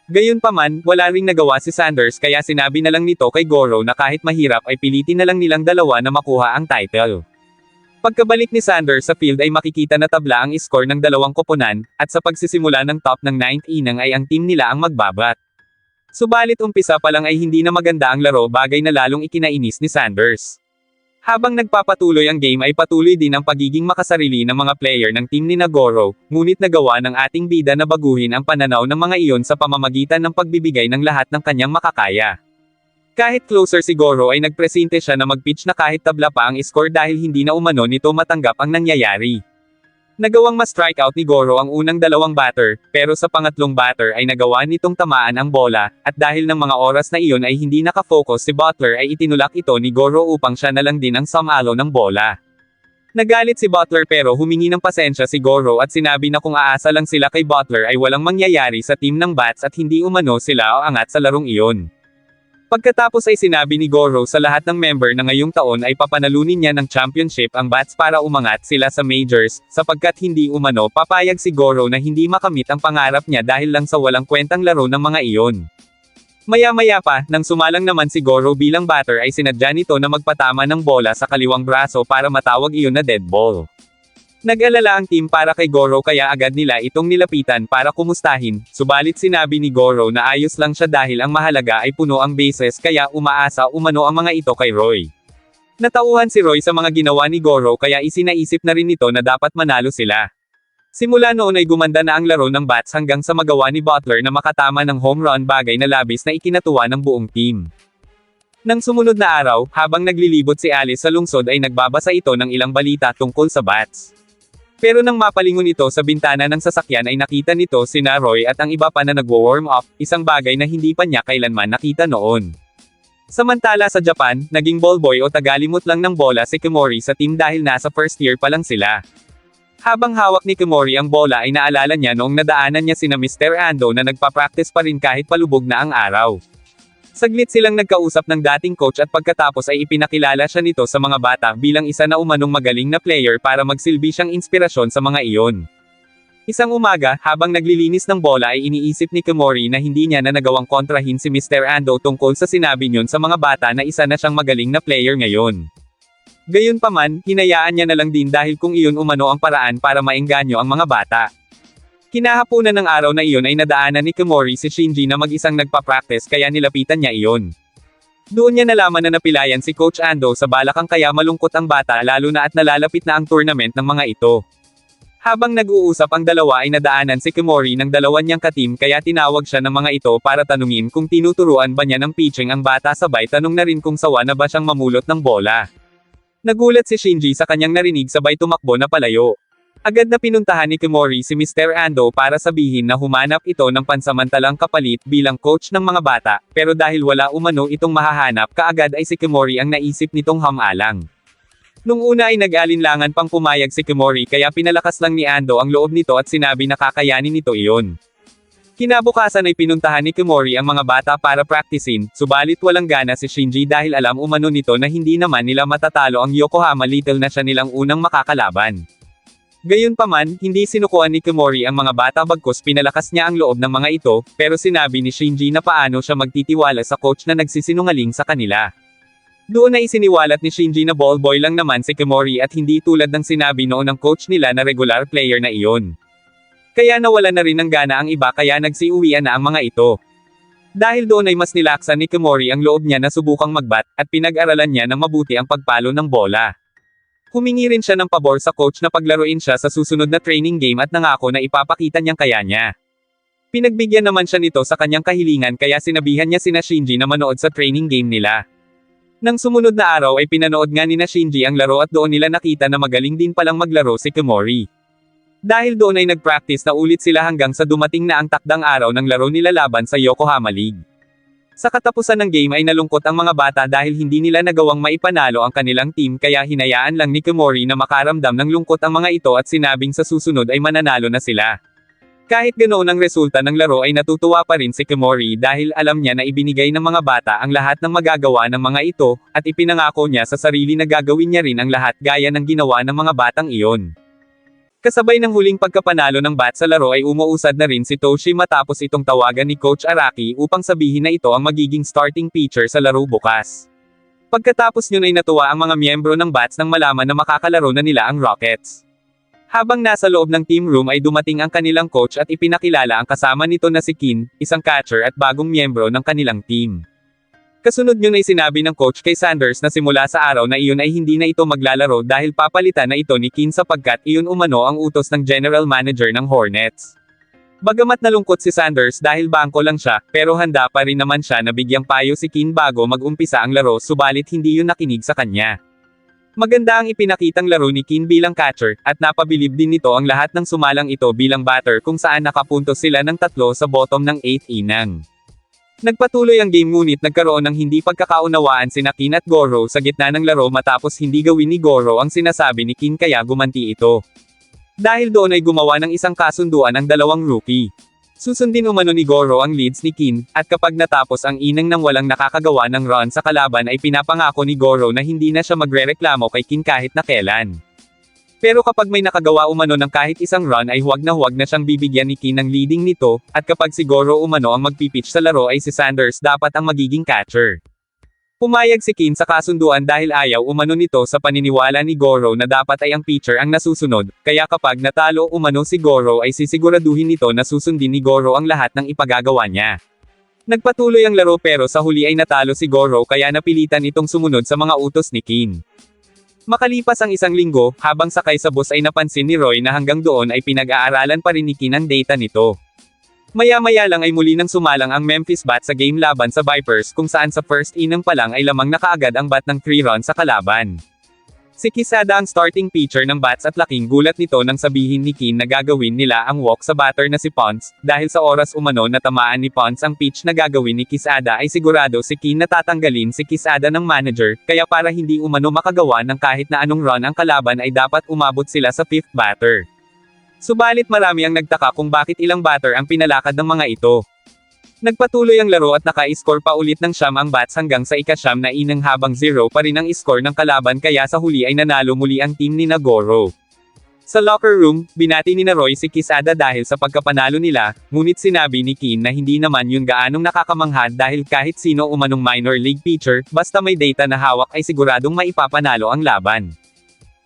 Speaker 1: Gayunpaman, wala ring nagawa si Sanders kaya sinabi na lang nito kay Goro na kahit mahirap ay pilitin na lang nilang dalawa na makuha ang title. Pagkabalik ni Sanders sa field ay makikita na tabla ang score ng dalawang koponan, at sa pagsisimula ng top ng 9th inning ay ang team nila ang magbabat. Subalit umpisa pa lang ay hindi na maganda ang laro bagay na lalong ikinainis ni Sanders. Habang nagpapatuloy ang game ay patuloy din ang pagiging makasarili ng mga player ng team ni Goro, ngunit nagawa ng ating bida na baguhin ang pananaw ng mga iyon sa pamamagitan ng pagbibigay ng lahat ng kanyang makakaya. Kahit closer si Goro ay nagpresente siya na mag-pitch na kahit tabla pa ang score dahil hindi na umano nito matanggap ang nangyayari. Nagawang ma-strikeout ni Goro ang unang 2 batter, pero sa pangatlong batter ay nagawa nitong tamaan ang bola, at dahil ng mga oras na iyon ay hindi nakafocus si Butler ay itinulak ito ni Goro upang siya na lang din ang sumalo ng bola. Nagalit si Butler pero humingi ng pasensya si Goro at sinabi na kung aasa lang sila kay Butler ay walang mangyayari sa team ng Bats at hindi umano sila o angat sa larong iyon. Pagkatapos ay sinabi ni Goro sa lahat ng member na ngayong taon ay papanalunin niya ng championship ang Bats para umangat sila sa majors, sapagkat hindi umano papayag si Goro na hindi makamit ang pangarap niya dahil lang sa walang kwentang laro ng mga iyon. Maya-maya pa, nang sumalang naman si Goro bilang batter ay sinadya nito na magpatama ng bola sa kaliwang braso para matawag iyon na dead ball. Nag-alala ang team para kay Goro kaya agad nila itong nilapitan para kumustahin, subalit sinabi ni Goro na ayos lang siya dahil ang mahalaga ay puno ang bases kaya umaasa umano ang mga ito kay Roy. Natauhan si Roy sa mga ginawa ni Goro kaya isinaisip na rin nito na dapat manalo sila. Simula noon ay gumanda na ang laro ng Bats hanggang sa magawa ni Butler na makatama ng home run bagay na labis na ikinatuwa ng buong team. Nang sumunod na araw, habang naglilibot si Alice sa lungsod ay nagbabasa ito ng ilang balita tungkol sa Bats. Pero nang mapalingon ito sa bintana ng sasakyan ay nakita nito sina Roy at ang iba pa na nagwo-warm up, isang bagay na hindi pa niya kailanman nakita noon. Samantala sa Japan, naging ballboy o tagalimot lang ng bola si Kimori sa team dahil nasa first year pa lang sila. Habang hawak ni Kimori ang bola ay naalala niya noong nadaanan niya sina Mr. Ando na nagpa-practice pa rin kahit palubog na ang araw. Saglit silang nagkausap ng dating coach at pagkatapos ay ipinakilala siya nito sa mga bata bilang isa na umanong magaling na player para magsilbi siyang inspirasyon sa mga iyon. Isang umaga, habang naglilinis ng bola ay iniisip ni Kimori na hindi niya na nagawang kontrahin si Mr. Ando tungkol sa sinabi niyon sa mga bata na isa na siyang magaling na player ngayon. Gayunpaman, hinayaan niya na lang din dahil kung iyon umano ang paraan para maengganyo ang mga bata. Kinahapunan ng araw na iyon ay nadaanan ni Kimori si Shinji na mag-isang nagpa-practice kaya nilapitan niya iyon. Doon niya nalaman na napilayan si Coach Ando sa balakang kaya malungkot ang bata lalo na at nalalapit na ang tournament ng mga ito. Habang nag-uusap ang dalawa ay nadaanan si Kimori ng dalawa niyang katim kaya tinawag siya ng mga ito para tanungin kung tinuturuan ba niya ng pitching ang bata sabay tanong na rin kung sawa na ba siyang mamulot ng bola. Nagulat si Shinji sa kanyang narinig sabay tumakbo na palayo. Agad na pinuntahan ni Kimori si Mr. Ando para sabihin na humanap ito ng pansamantalang kapalit bilang coach ng mga bata, pero dahil wala umano itong mahahanap kaagad ay si Kimori ang naisip nitong hamalang. Nung una ay nag-alinlangan pang pumayag si Kimori kaya pinalakas lang ni Ando ang loob nito at sinabi na kakayanin nito iyon. Kinabukasan ay pinuntahan ni Kimori ang mga bata para praktisin, subalit walang gana si Shinji dahil alam umano nito na hindi naman nila matatalo ang Yokohama Little na siya nilang unang makakalaban. Gayunpaman, hindi sinukuan ni Kimori ang mga bata bagkus pinalakas niya ang loob ng mga ito, pero sinabi ni Shinji na paano siya magtitiwala sa coach na nagsisinungaling sa kanila. Doon na isiniwalat ni Shinji na ballboy lang naman si Kimori at hindi tulad ng sinabi noon ng coach nila na regular player na iyon. Kaya nawala na rin ng gana ang iba kaya nagsiuwian na ang mga ito. Dahil doon ay mas nilaksan ni Kimori ang loob niya na subukang magbat, at pinag-aralan niya ng mabuti ang pagpalo ng bola. Humingi rin siya ng pabor sa coach na paglaruin siya sa susunod na training game at nangako na ipapakita niyang kaya niya. Pinagbigyan naman siya nito sa kanyang kahilingan kaya sinabihan niya sina Shinji na manood sa training game nila. Nang sumunod na araw ay pinanood nga ni Shinji ang laro at doon nila nakita na magaling din palang maglaro si Kimori. Dahil doon ay nag-practice na ulit sila hanggang sa dumating na ang takdang araw ng laro nila laban sa Yokohama League. Sa katapusan ng game ay nalungkot ang mga bata dahil hindi nila nagawang maipanalo ang kanilang team kaya hinayaan lang ni Kimori na makaramdam ng lungkot ang mga ito at sinabing sa susunod ay mananalo na sila. Kahit ganoon ang resulta ng laro ay natutuwa pa rin si Kimori dahil alam niya na ibinigay ng mga bata ang lahat ng magagawa ng mga ito, at ipinangako niya sa sarili na gagawin niya rin ang lahat gaya ng ginawa ng mga batang iyon. Kasabay ng huling pagkapanalo ng bat sa laro ay umuusad na rin si Toshi matapos itong tawagan ni Coach Araki upang sabihin na ito ang magiging starting pitcher sa laro bukas. Pagkatapos yun ay natuwa ang mga miyembro ng bats nang malaman na makakalaro na nila ang Rockets. Habang nasa loob ng team room ay dumating ang kanilang coach at ipinakilala ang kasama nito na si Kin, isang catcher at bagong miyembro ng kanilang team. Kasunod yun ay sinabi ng coach kay Sanders na simula sa araw na iyon ay hindi na ito maglalaro dahil papalitan na ito ni Kin sapagkat iyon umano ang utos ng general manager ng Hornets. Bagamat nalungkot si Sanders dahil bangko lang siya, pero handa pa rin naman siya na bigyang payo si Kin bago mag-umpisa ang laro subalit hindi yun nakinig sa kanya. Maganda ang ipinakitang laro ni Kin bilang catcher, at napabilib din nito ang lahat ng sumalang ito bilang batter kung saan nakapuntos sila ng 3 sa bottom ng 8th inning. Nagpatuloy ang game ngunit nagkaroon ng hindi pagkakaunawaan sina Kin at Goro sa gitna ng laro matapos hindi gawin ni Goro ang sinasabi ni Kin kaya gumanti ito. Dahil doon ay gumawa ng isang kasunduan ang dalawang rookie. Susundin umano ni Goro ang leads ni Kin, at kapag natapos ang inning nang walang nakakagawa ng run sa kalaban ay pinapangako ni Goro na hindi na siya magrereklamo kay Kin kahit na kailan. Pero kapag may nakagawa umano ng kahit isang run ay huwag na siyang bibigyan ni Kin ng leading nito, at kapag si Goro umano ang magpipitch sa laro ay si Sanders dapat ang magiging catcher. Pumayag si Kin sa kasunduan dahil ayaw umano nito sa paniniwala ni Goro na dapat ay ang pitcher ang nasusunod, kaya kapag natalo umano si Goro ay sisiguraduhin nito na susundin ni Goro ang lahat ng ipagagawa niya. Nagpatuloy ang laro pero sa huli ay natalo si Goro kaya napilitan itong sumunod sa mga utos ni Kin. Makalipas ang isang linggo, habang sakay sa bus ay napansin ni Roy na hanggang doon ay pinag-aaralan pa rin ni Kin ang data nito. Maya-maya lang ay muli nang sumalang ang Memphis Bat sa game laban sa Vipers kung saan sa first inning pa lang ay lamang na kaagad ang bat ng 3 runs sa kalaban. Si Quesada ang starting pitcher ng Bats at laking gulat nito nang sabihin ni Kin na gagawin nila ang walk sa batter na si Ponce, dahil sa oras umano na tamaan ni Ponce ang pitch na gagawin ni Quesada ay sigurado si Kin na tatanggalin si Quesada ng manager, kaya para hindi umano makagawa ng kahit na anong run ang kalaban ay dapat umabot sila sa 5th batter. Subalit marami ang nagtaka kung bakit ilang batter ang pinalakad ng mga ito. Nagpatuloy ang laro at naka-score pa ulit ng siyam ang Bats hanggang sa ika-siyam na inning habang 0 pa rin ang score ng kalaban kaya sa huli ay nanalo muli ang team ni Goro. Sa locker room, binati ni Roy si Quesada dahil sa pagkapanalo nila, ngunit sinabi ni Kin na hindi naman yun gaanong nakakamangha dahil kahit sino umanong minor league pitcher, basta may data na hawak ay siguradong maipapanalo ang laban.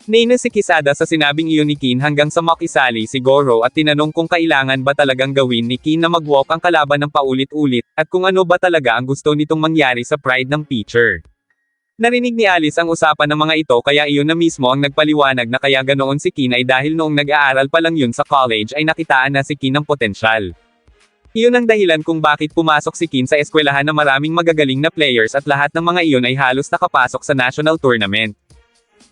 Speaker 1: Naina si Quesada sa sinabing iyon ni Kin hanggang sa makisali si Goro at tinanong kung kailangan ba talagang gawin ni Kin na mag-walk ang kalaban ng paulit-ulit, at kung ano ba talaga ang gusto nitong mangyari sa pride ng pitcher. Narinig ni Alice ang usapan ng mga ito kaya iyon na mismo ang nagpaliwanag na kaya ganoon si Kin ay dahil noong nag-aaral pa lang yun sa college ay nakitaan na si Kin ng potensyal. Iyon ang dahilan kung bakit pumasok si Kin sa eskwelahan na maraming magagaling na players at lahat ng mga iyon ay halos nakapasok sa national tournament.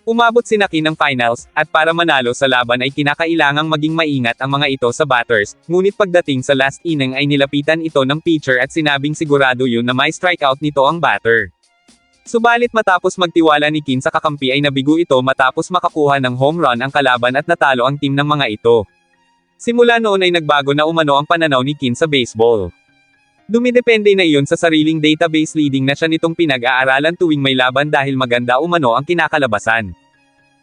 Speaker 1: Umabot si Kin ng finals, at para manalo sa laban ay kinakailangang maging maingat ang mga ito sa batters, ngunit pagdating sa last inning ay nilapitan ito ng pitcher at sinabing sigurado yun na may strikeout nito ang batter. Subalit matapos magtiwala ni Kin sa kakampi ay nabigo ito matapos makakuha ng home run ang kalaban at natalo ang team ng mga ito. Simula noon ay nagbago na umano ang pananaw ni Kin sa baseball. Dumidepende na iyon sa sariling database leading na siya nitong pinag-aaralan tuwing may laban dahil maganda umano ang kinakalabasan.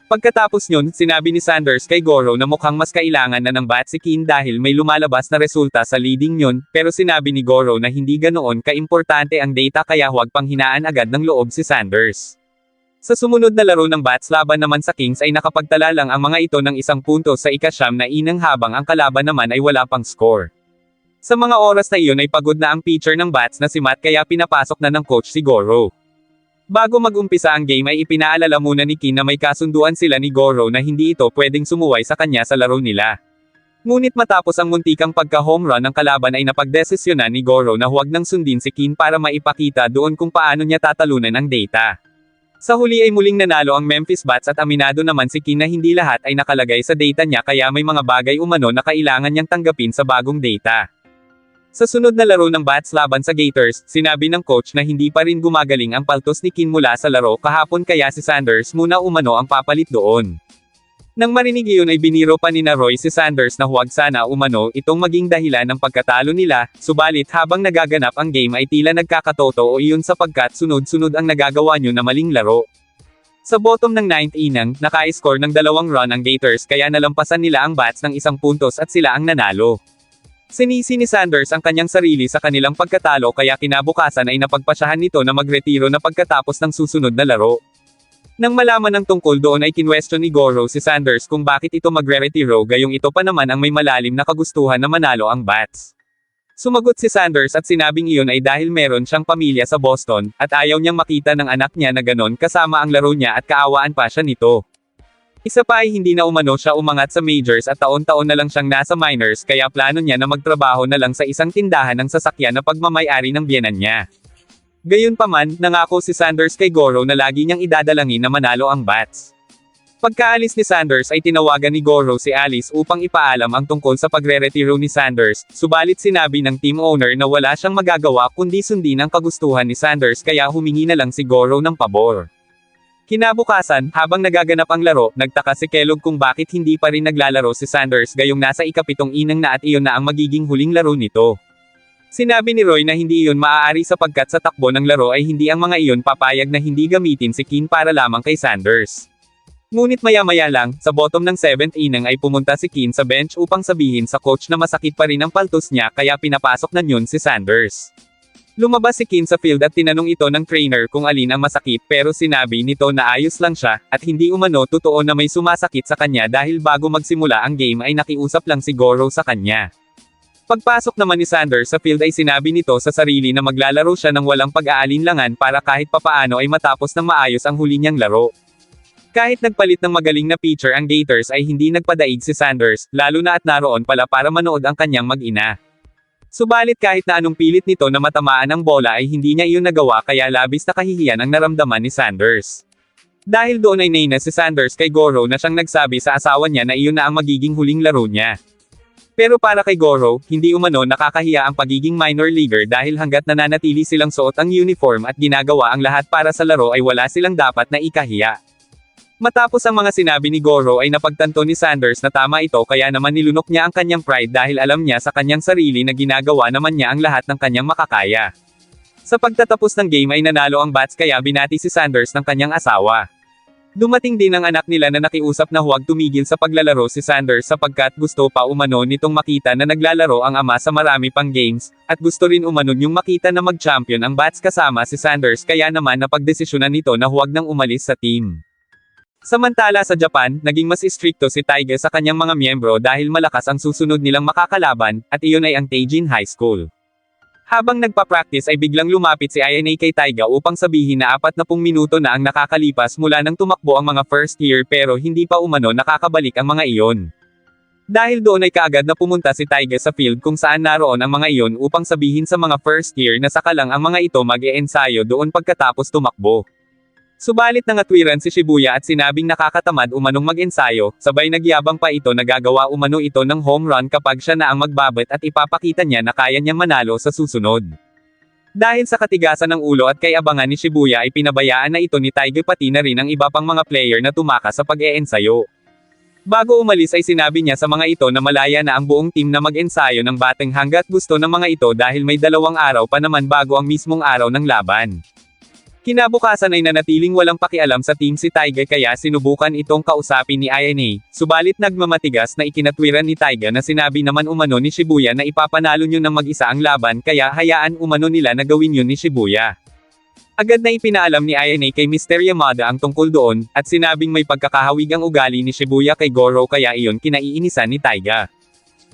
Speaker 1: Pagkatapos nyon, sinabi ni Sanders kay Goro na mukhang mas kailangan na ng bat si Kin dahil may lumalabas na resulta sa leading nyon, pero sinabi ni Goro na hindi ganoon kaimportante ang data kaya huwag pang hinaan agad ng loob si Sanders. Sa sumunod na laro ng Bats laban naman sa Kings ay nakapagtala lang ang mga ito ng 1 punto sa ika-9 na inning habang ang kalaban naman ay wala pang score. Sa mga oras na iyon ay pagod na ang pitcher ng Bats na si Matt kaya pinapasok na ng coach si Goro. Bago mag-umpisa ang game ay ipinaalala muna ni Kin na may kasunduan sila ni Goro na hindi ito pwedeng sumuway sa kanya sa laro nila. Ngunit matapos ang muntikang pagka-home run ng kalaban ay napagdesisyonan ni Goro na huwag nang sundin si Kin para maipakita doon kung paano niya tatalunan ang data. Sa huli ay muling nanalo ang Memphis Bats at aminado naman si Kin na hindi lahat ay nakalagay sa data niya kaya may mga bagay umano na kailangan niyang tanggapin sa bagong data. Sa sunod na laro ng Bats laban sa Gators, sinabi ng coach na hindi pa rin gumagaling ang paltos ni Kin mula sa laro kahapon kaya si Sanders muna umano ang papalit doon. Nang marinig iyon ay biniro pa ni Roy si Sanders na huwag sana umano itong maging dahilan ng pagkatalo nila, subalit habang nagaganap ang game ay tila nagkakatotoo iyon sapagkat sunod-sunod ang nagagawa nyo na maling laro. Sa bottom ng 9th inning, naka-score ng 2 run ang Gators kaya nalampasan nila ang Bats ng 1 puntos at sila ang nanalo. Sinisi ni Sanders ang kanyang sarili sa kanilang pagkatalo kaya kinabukasan ay napagpasyahan nito na magretiro na pagkatapos ng susunod na laro. Nang malaman ng tungkol doon ay kinwestiyon ni Goro si Sanders kung bakit ito magre-retiro gayong ito pa naman ang may malalim na kagustuhan na manalo ang Bats. Sumagot si Sanders at sinabing iyon ay dahil meron siyang pamilya sa Boston, at ayaw niyang makita ng anak niya na ganon kasama ang laro niya at kaawaan pa siya nito. Isa pa ay hindi na umano siya umangat sa majors at taon-taon na lang siyang nasa minors kaya plano niya na magtrabaho na lang sa isang tindahan ng sasakyan na pagmamay-ari ng biyenan niya. Gayunpaman, nangako si Sanders kay Goro na lagi niyang idadalangin na manalo ang Bats. Pagkaalis ni Sanders ay tinawagan ni Goro si Alice upang ipaalam ang tungkol sa pagre-retiro ni Sanders, subalit sinabi ng team owner na wala siyang magagawa kundi sundin ang kagustuhan ni Sanders kaya humingi na lang si Goro ng pabor. Kinabukasan, habang nagaganap ang laro, nagtaka si Kellogg kung bakit hindi pa rin naglalaro si Sanders gayong nasa ika-7 inning na at iyon na ang magiging huling laro nito. Sinabi ni Roy na hindi iyon maaari sapagkat sa takbo ng laro ay hindi ang mga iyon papayag na hindi gamitin si Kin para lamang kay Sanders. Ngunit maya-maya lang, sa bottom ng 7th inning ay pumunta si Kin sa bench upang sabihin sa coach na masakit pa rin ang paltos niya kaya pinapasok na niyon si Sanders. Lumabas si Kin sa field at tinanong ito ng trainer kung alin ang masakit pero sinabi nito na ayos lang siya, at hindi umano totoo na may sumasakit sa kanya dahil bago magsimula ang game ay nakiusap lang si Goro sa kanya. Pagpasok naman ni Sanders sa field ay sinabi nito sa sarili na maglalaro siya ng walang pag-aalinlangan para kahit papaano ay matapos ng maayos ang huli niyang laro. Kahit nagpalit ng magaling na pitcher ang Gators ay hindi nagpadaig si Sanders, lalo na at naroon pala para manood ang kanyang mag-ina. Subalit kahit na anong pilit nito na matamaan ang bola ay hindi niya iyon nagawa kaya labis na kahihiyan ang naramdaman ni Sanders. Dahil doon ay naina si Sanders kay Goro na siyang nagsabi sa asawa niya na iyon na ang magiging huling laro niya. Pero para kay Goro, hindi umano nakakahiya ang pagiging minor leaguer dahil hanggat nananatili silang suot ang uniform at ginagawa ang lahat para sa laro ay wala silang dapat na ikahiya. Matapos ang mga sinabi ni Goro ay napagtanto ni Sanders na tama ito kaya naman nilunok niya ang kanyang pride dahil alam niya sa kanyang sarili na ginagawa naman niya ang lahat ng kanyang makakaya. Sa pagtatapos ng game ay nanalo ang Bats kaya binati si Sanders ng kanyang asawa. Dumating din ang anak nila na nakiusap na huwag tumigil sa paglalaro si Sanders sapagkat gusto pa umano nitong makita na naglalaro ang ama sa marami pang games, at gusto rin umano niyong makita na mag-champion ang Bats kasama si Sanders kaya naman napagdesisyonan nito na huwag nang umalis sa team. Samantala sa Japan, naging mas istrikto si Taiga sa kanyang mga miyembro dahil malakas ang susunod nilang makakalaban, at iyon ay ang Taijin High School. Habang nagpa-practice ay biglang lumapit si INA kay Taiga upang sabihin na 40 minuto na ang nakakalipas mula nang tumakbo ang mga first year pero hindi pa umano nakakabalik ang mga iyon. Dahil doon ay kaagad na pumunta si Taiga sa field kung saan naroon ang mga iyon upang sabihin sa mga first year na saka lang ang mga ito mag-e-ensayo doon pagkatapos tumakbo. Subalit nangatwiran si Shibuya at sinabing nakakatamad umanong mag-ensayo, sabay nagyabang pa ito na gagawa umano ito ng home run kapag siya na ang magbabat at ipapakita niya na kaya niyang manalo sa susunod. Dahil sa katigasan ng ulo at kay abangan ni Shibuya ay pinabayaan na ito ni Taiga pati na rin ang iba pang mga player na tumakas sa pag-e-ensayo. Bago umalis ay sinabi niya sa mga ito na malaya na ang buong team na mag-ensayo ng bateng hanggat gusto ng mga ito dahil may 2 araw pa naman bago ang mismong araw ng laban. Kinabukasan ay nanatiling walang pakialam sa team si Taiga kaya sinubukan itong kausapin ni INA, subalit nagmamatigas na ikinatwiran ni Taiga na sinabi naman umano ni Shibuya na ipapanalo niyo ng mag-isa ang laban kaya hayaan umano nila na gawin yun ni Shibuya. Agad na ipinaalam ni Ayane kay Mr. Yamada ang tungkol doon, at sinabing may pagkakahawig ang ugali ni Shibuya kay Goro kaya iyon kinaiinisan ni Taiga.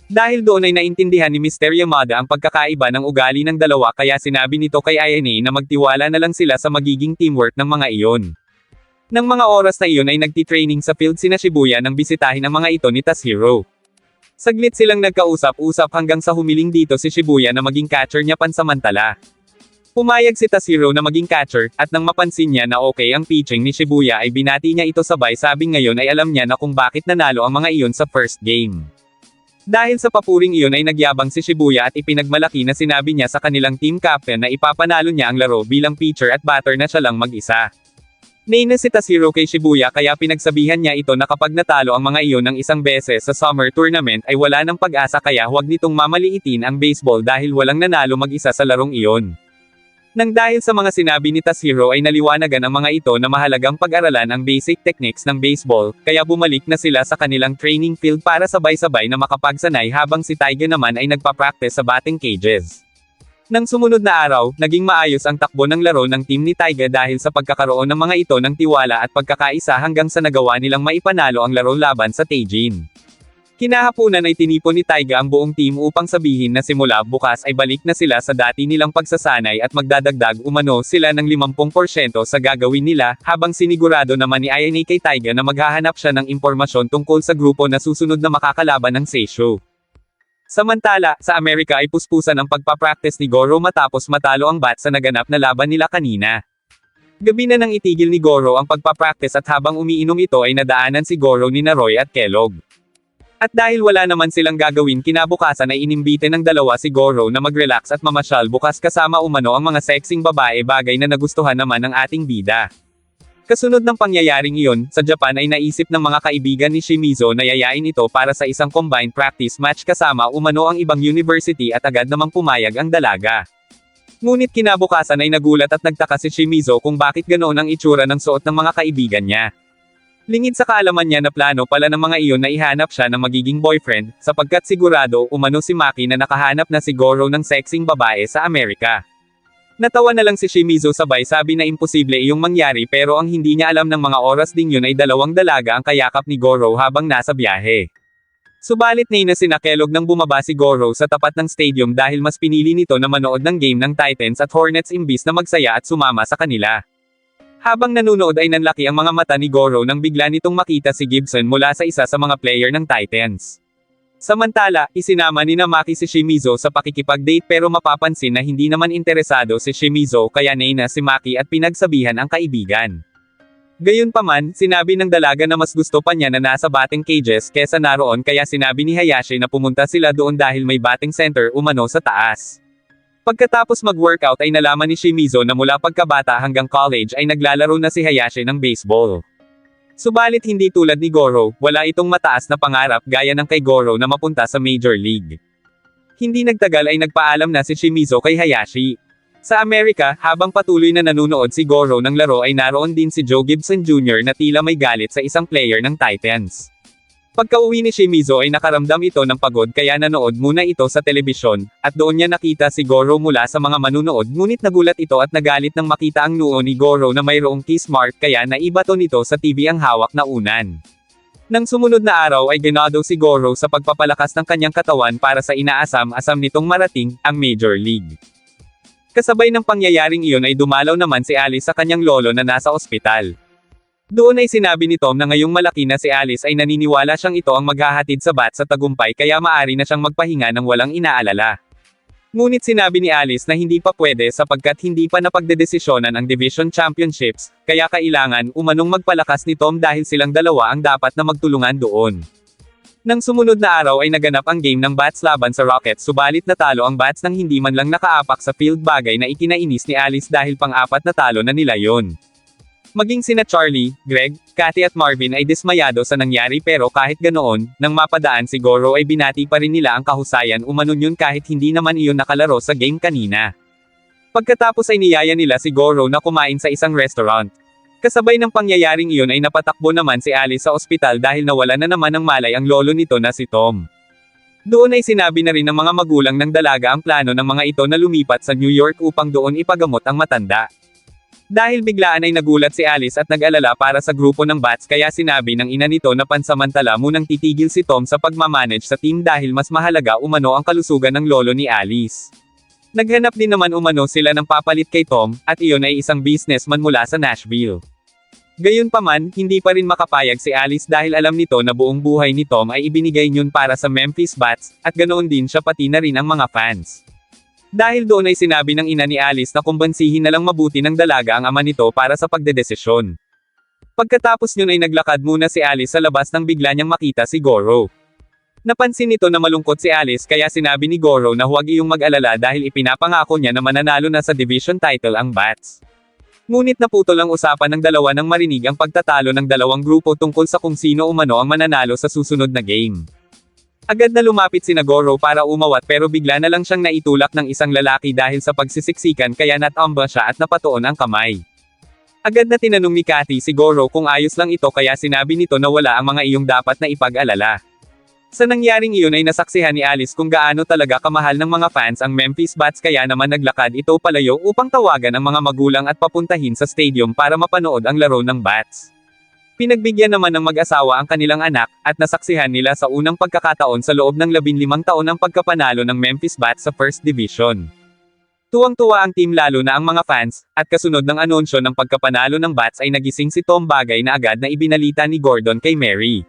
Speaker 1: Dahil doon ay naintindihan ni Mr. Yamada ang pagkakaiba ng ugali ng dalawa kaya sinabi nito kay Ayane na magtiwala na lang sila sa magiging teamwork ng mga iyon. Nang mga oras na iyon ay nagtitraining sa field sina Shibuya nang bisitahin ang mga ito ni Tashiro. Saglit silang nagkausap-usap hanggang sa humiling dito si Shibuya na maging catcher niya pansamantala. Pumayag si Tashiro na maging catcher, at nang mapansin niya na okay ang pitching ni Shibuya ay binati niya ito sabay sabing ngayon ay alam niya na kung bakit nanalo ang mga iyon sa first game. Dahil sa papuring iyon ay nagyabang si Shibuya at ipinagmalaki na sinabi niya sa kanilang team captain na ipapanalo niya ang laro bilang pitcher at batter na siya lang mag-isa. Naina si Tashiro kay Shibuya kaya pinagsabihan niya ito na kapag natalo ang mga iyon ng isang beses sa summer tournament ay wala ng pag-asa kaya huwag nitong mamaliitin ang baseball dahil walang nanalo mag-isa sa larong iyon. Nang dahil sa mga sinabi ni Tashiro ay naliwanagan ang mga ito na mahalagang pag-aralan ang basic techniques ng baseball, kaya bumalik na sila sa kanilang training field para sabay-sabay na makapagsanay habang si Taiga naman ay nagpa-practice sa batting cages. Nang sumunod na araw, naging maayos ang takbo ng laro ng team ni Taiga dahil sa pagkakaroon ng mga ito ng tiwala at pagkakaisa hanggang sa nagawa nilang maipanalo ang laro laban sa Taijin. Kinahapunan ay tinipon ni Taiga ang buong team upang sabihin na simula bukas ay balik na sila sa dati nilang pagsasanay at magdadagdag umano sila ng 50% sa gagawin nila, habang sinigurado naman ni Ayane kay Taiga na maghahanap siya ng impormasyon tungkol sa grupo na susunod na makakalaban ng Seisho. Samantala, sa Amerika ay puspusan ang pagpapractice ni Goro matapos matalo ang bat sa naganap na laban nila kanina. Gabi na nang itigil ni Goro ang pagpapractice at habang umiinom ito ay nadaanan si Goro ni Roy at Kellogg. At dahil wala naman silang gagawin kinabukasan ay inimbite ng dalawa si Goro na mag-relax at mamasyal bukas kasama umano ang mga sexing babae bagay na nagustuhan naman ng ating bida. Kasunod ng pangyayaring iyon, sa Japan ay naisip ng mga kaibigan ni Shimizu na yayain ito para sa isang combined practice match kasama umano ang ibang university at agad namang pumayag ang dalaga. Ngunit kinabukasan ay nagulat at nagtaka si Shimizu kung bakit ganoon ang itsura ng suot ng mga kaibigan niya. Lingid sa kaalaman niya na plano pala ng mga iyon na ihanap siya ng magiging boyfriend, sapagkat sigurado umano si Maki na nakahanap na si Goro ng sexing babae sa Amerika. Natawa na lang si Shimizu sabay sabi na imposible iyong mangyari pero ang hindi niya alam ng mga oras ding yun ay dalawang dalaga ang kayakap ni Goro habang nasa biyahe. Subalit na sina Kellogg nang bumaba si Goro sa tapat ng stadium dahil mas pinili nito na manood ng game ng Titans at Hornets imbis na magsaya at sumama sa kanila. Habang nanunood ay nanlaki ang mga mata ni Goro nang bigla nitong makita si Gibson mula sa isa sa mga player ng Titans. Samantala, isinama ni Maki si Shimizu sa pakikipag-date pero mapapansin na hindi naman interesado si Shimizu kaya naina si Maki at pinagsabihan ang kaibigan. Gayunpaman, sinabi ng dalaga na mas gusto pa niya na nasa batting cages kesa naroon kaya sinabi ni Hayashi na pumunta sila doon dahil may batting center umano sa taas. Pagkatapos mag-workout ay nalaman ni Shimizu na mula pagkabata hanggang college ay naglalaro na si Hayashi ng baseball. Subalit hindi tulad ni Goro, wala itong mataas na pangarap gaya ng kay Goro na mapunta sa Major League. Hindi nagtagal ay nagpaalam na si Shimizu kay Hayashi. Sa Amerika, habang patuloy na nanunood si Goro ng laro ay naroon din si Joe Gibson Jr. na tila may galit sa isang player ng Titans. Pagka-uwi ni Shimizu ay nakaramdam ito ng pagod kaya nanood muna ito sa telebisyon, at doon niya nakita si Goro mula sa mga manunood ngunit nagulat ito at nagalit nang makita ang noo ni Goro na mayroong kiss mark kaya naibato nito sa TV ang hawak na unan. Nang sumunod na araw ay ganado si Goro sa pagpapalakas ng kanyang katawan para sa inaasam-asam nitong marating, ang Major League. Kasabay ng pangyayaring iyon ay dumalaw naman si Alice sa kanyang lolo na nasa ospital. Doon ay sinabi ni Tom na ngayong malaki na si Alice ay naniniwala siyang ito ang maghahatid sa bat sa tagumpay kaya maari na siyang magpahinga ng walang inaalala. Ngunit sinabi ni Alice na hindi pa pwede sapagkat hindi pa napagdedesisyonan ang Division Championships, kaya kailangan umanong magpalakas ni Tom dahil silang dalawa ang dapat na magtulungan doon. Nang sumunod na araw ay naganap ang game ng bats laban sa Rockets subalit natalo ang bats nang hindi man lang nakaapak sa field bagay na ikinainis ni Alice dahil pang-apat na talo na nila yon. Maging sina Charlie, Greg, Cathy at Marvin ay dismayado sa nangyari pero kahit ganoon, nang mapadaan si Goro ay binati pa rin nila ang kahusayan umano yun kahit hindi naman iyon nakalaro sa game kanina. Pagkatapos ay niyaya nila si Goro na kumain sa isang restaurant. Kasabay ng pangyayaring iyon ay napatakbo naman si Alice sa ospital dahil nawala na naman ng malay ang lolo nito na si Tom. Doon ay sinabi na rin ng mga magulang ng dalaga ang plano ng mga ito na lumipat sa New York upang doon ipagamot ang matanda. Dahil biglaan ay nagulat si Alice at nag-alala para sa grupo ng bats kaya sinabi ng ina nito na pansamantala munang titigil si Tom sa pagmamanage sa team dahil mas mahalaga umano ang kalusugan ng lolo ni Alice. Naghanap din naman umano sila ng papalit kay Tom, at iyon ay isang businessman mula sa Nashville. Gayunpaman, hindi pa rin makapayag si Alice dahil alam nito na buong buhay ni Tom ay ibinigay niyon para sa Memphis Bats, at ganoon din siya pati na rin ang mga fans. Dahil doon ay sinabi ng ina ni Alice na kumbansihin na lang mabuti ng dalaga ang ama nito para sa pagdedesisyon. Pagkatapos niyon ay naglakad muna si Alice sa labas nang bigla niyang makita si Goro. Napansin nito na malungkot si Alice kaya sinabi ni Goro na huwag iyong mag-alala dahil ipinapangako niya na mananalo na sa division title ang Bats. Ngunit naputol ang usapan ng dalawa nang marinig ang pagtatalo ng dalawang grupo tungkol sa kung sino umano ang mananalo sa susunod na game. Agad na lumapit si Goro para umawat pero bigla na lang siyang naitulak ng isang lalaki dahil sa pagsisiksikan kaya natamba siya at napatuon ang kamay. Agad na tinanong ni Kathy si Goro kung ayos lang ito kaya sinabi nito na wala ang mga iyong dapat na ipag-alala. Sa nangyaring iyon ay nasaksihan ni Alice kung gaano talaga kamahal ng mga fans ang Memphis Bats kaya naman naglakad ito palayo upang tawagan ang mga magulang at papuntahin sa stadium para mapanood ang laro ng Bats. Pinagbigyan naman ng mag-asawa ang kanilang anak, at nasaksihan nila sa unang pagkakataon sa loob ng 15 taon ang pagkapanalo ng Memphis Bats sa First Division. Tuwang-tuwa ang team lalo na ang mga fans, at kasunod ng anunsyo ng pagkapanalo ng Bats ay nagising si Tom bagay na agad na ibinalita ni Gordon kay Mary.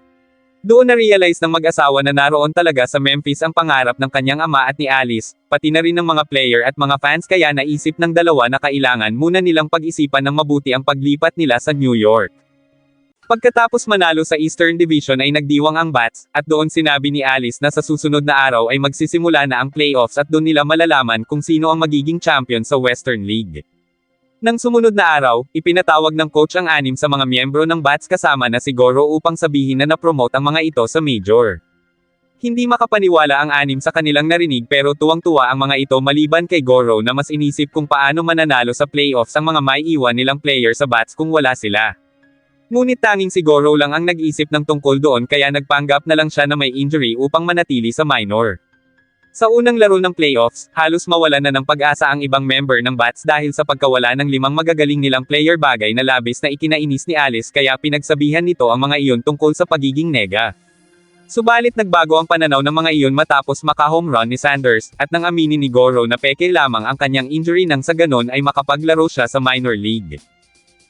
Speaker 1: Doon na-realize ng mag-asawa na naroon talaga sa Memphis ang pangarap ng kanyang ama at ni Alice, pati na rin ng mga player at mga fans kaya naisip ng dalawa na kailangan muna nilang pag-isipan ng mabuti ang paglipat nila sa New York. Pagkatapos manalo sa Eastern Division ay nagdiwang ang Bats, at doon sinabi ni Alice na sa susunod na araw ay magsisimula na ang playoffs at doon nila malalaman kung sino ang magiging champion sa Western League. Nang sumunod na araw, ipinatawag ng coach ang 6 sa mga miyembro ng Bats kasama na si Goro upang sabihin na na-promote ang mga ito sa major. Hindi makapaniwala ang 6 sa kanilang narinig pero tuwang-tuwa ang mga ito maliban kay Goro na mas inisip kung paano mananalo sa playoffs ang mga maiiwan nilang player sa Bats kung wala sila. Ngunit tanging si Goro lang ang nag-isip ng tungkol doon kaya nagpanggap na lang siya na may injury upang manatili sa minor. Sa unang laro ng playoffs, halos mawalan na ng pag-asa ang ibang member ng Bats dahil sa pagkawala ng 5 magagaling nilang player bagay na labis na ikinainis ni Alice kaya pinagsabihan nito ang mga iyon tungkol sa pagiging nega. Subalit nagbago ang pananaw ng mga iyon matapos maka-home run ni Sanders, at nang aminin ni Goro na peke lamang ang kanyang injury nang sa ganon ay makapaglaro siya sa minor league.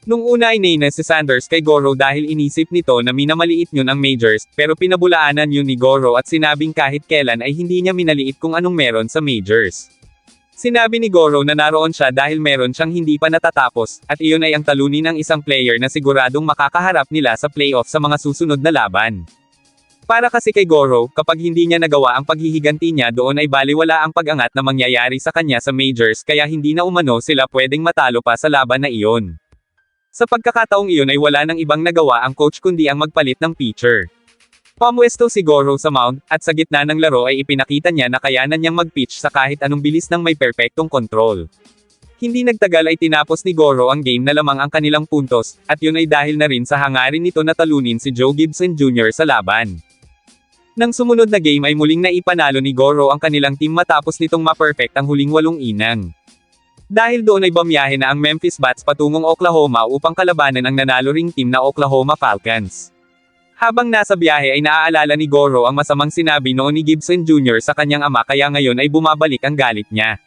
Speaker 1: Nung una ay nainis si Sanders kay Goro dahil inisip nito na minamaliit yun ang majors, pero pinabulaanan yun ni Goro at sinabing kahit kailan ay hindi niya minaliit kung anong meron sa majors. Sinabi ni Goro na naroon siya dahil meron siyang hindi pa natatapos, at iyon ay ang talunin ng isang player na siguradong makakaharap nila sa playoff sa mga susunod na laban. Para kasi kay Goro, kapag hindi niya nagawa ang paghihiganti niya doon ay baliwala ang pag-angat na mangyayari sa kanya sa majors kaya hindi na umano sila pwedeng matalo pa sa laban na iyon. Sa pagkakataong iyon ay wala nang ibang nagawa ang coach kundi ang magpalit ng pitcher. Pumwesto si Goro sa mound, at sa gitna ng laro ay ipinakita niya na kayanan niyang mag-pitch sa kahit anong bilis ng may perpektong kontrol. Hindi nagtagal ay tinapos ni Goro ang game na lamang ang kanilang puntos, at yun ay dahil na rin sa hangarin nito na talunin si Joe Gibson Jr. sa laban. Nang sumunod na game ay muling naipanalo ni Goro ang kanilang team matapos nitong ma-perfect ang huling 8 inang. Dahil doon ay bumiyahe na ang Memphis Bats patungong Oklahoma upang kalabanan ang nanalo ring team na Oklahoma Falcons. Habang nasa biyahe ay naaalala ni Goro ang masamang sinabi noon ni Gibson Jr. sa kanyang ama kaya ngayon ay bumabalik ang galit niya.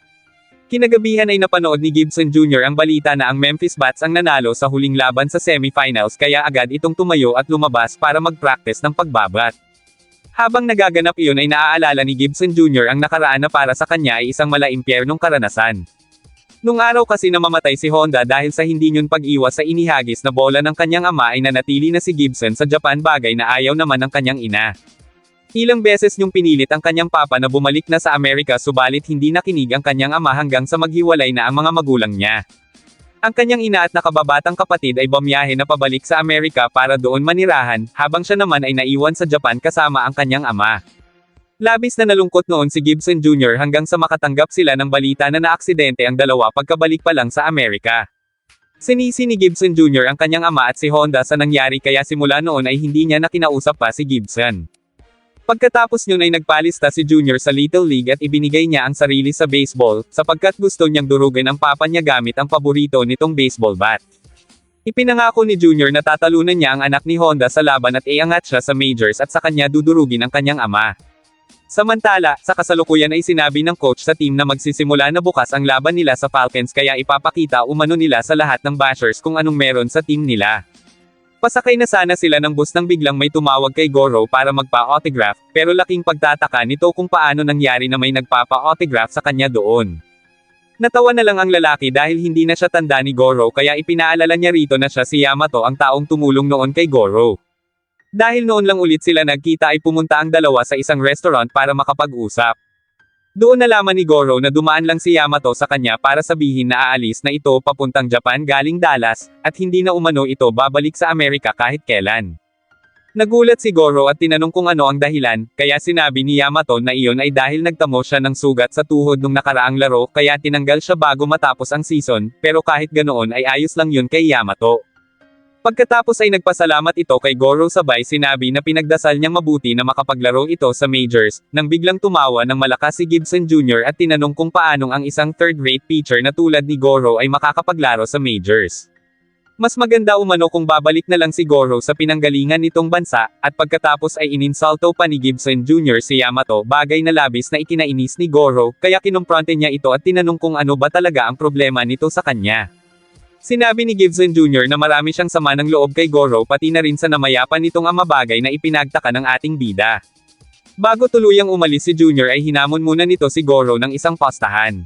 Speaker 1: Kinagabihan ay napanood ni Gibson Jr. ang balita na ang Memphis Bats ang nanalo sa huling laban sa semifinals kaya agad itong tumayo at lumabas para mag-practice ng pagbabat. Habang nagaganap iyon ay naaalala ni Gibson Jr. ang nakaraan na para sa kanya ay isang malaimpyernong karanasan. Nung araw kasi na mamatay si Honda dahil sa hindi niyon pag-iwas sa inihagis na bola ng kanyang ama ay nanatili na si Gibson sa Japan bagay na ayaw naman ng kanyang ina. Ilang beses niyong pinilit ang kanyang papa na bumalik na sa Amerika subalit hindi nakinig ang kanyang ama hanggang sa maghiwalay na ang mga magulang niya. Ang kanyang ina at nakababatang kapatid ay bumiyahe na pabalik sa Amerika para doon manirahan, habang siya naman ay naiwan sa Japan kasama ang kanyang ama. Labis na nalungkot noon si Gibson Jr. hanggang sa makatanggap sila ng balita na naaksidente ang dalawa pagkabalik pa lang sa Amerika. Sinisi ni Gibson Jr. ang kanyang ama at si Honda sa nangyari kaya simula noon ay hindi niya na kinausap pa si Gibson. Pagkatapos yun ay nagpalista si Junior sa Little League at ibinigay niya ang sarili sa baseball, sapagkat gusto niyang durugin ang papa niya gamit ang paborito nitong baseball bat. Ipinangako ni Junior na tatalunan niya ang anak ni Honda sa laban at iangat siya sa majors at sa kanya dudurugin ang kanyang ama. Samantala, sa kasalukuyan ay sinabi ng coach sa team na magsisimula na bukas ang laban nila sa Falcons kaya ipapakita umano nila sa lahat ng bashers kung anong meron sa team nila. Pasakay na sana sila ng bus nang biglang may tumawag kay Goro para magpa-autograph, pero laking pagtataka nito kung paano nangyari na may nagpapa-autograph sa kanya doon. Natawa na lang ang lalaki dahil hindi na siya tanda ni Goro kaya ipinaalala niya rito na siya si Yamato ang taong tumulong noon kay Goro. Dahil noon lang ulit sila nagkita ay pumunta ang dalawa sa isang restaurant para makapag-usap. Doon nalaman ni Goro na dumaan lang si Yamato sa kanya para sabihin na aalis na ito papuntang Japan galing Dallas, at hindi na umano ito babalik sa Amerika kahit kailan. Nagulat si Goro at tinanong kung ano ang dahilan, kaya sinabi ni Yamato na iyon ay dahil nagtamo siya ng sugat sa tuhod nung nakaraang laro kaya tinanggal siya bago matapos ang season, pero kahit ganoon ay ayos lang yun kay Yamato. Pagkatapos ay nagpasalamat ito kay Goro sabay sinabi na pinagdasal niyang mabuti na makapaglaro ito sa majors, nang biglang tumawa ng malakas si Gibson Jr. at tinanong kung paanong ang isang third-rate pitcher na tulad ni Goro ay makakapaglaro sa majors. Mas maganda umano kung babalik na lang si Goro sa pinanggalingan nitong bansa, at pagkatapos ay ininsulto pa ni Gibson Jr. si Yamato bagay na labis na ikinainis ni Goro, kaya kinumpronte niya ito at tinanong kung ano ba talaga ang problema nito sa kanya. Sinabi ni Gibson Jr. na marami siyang sama ng loob kay Goro pati na rin sa namayapan nitong ama bagay na ipinagtaka ng ating bida. Bago tuluyang umalis si Jr. ay hinamon muna nito si Goro ng isang postahan.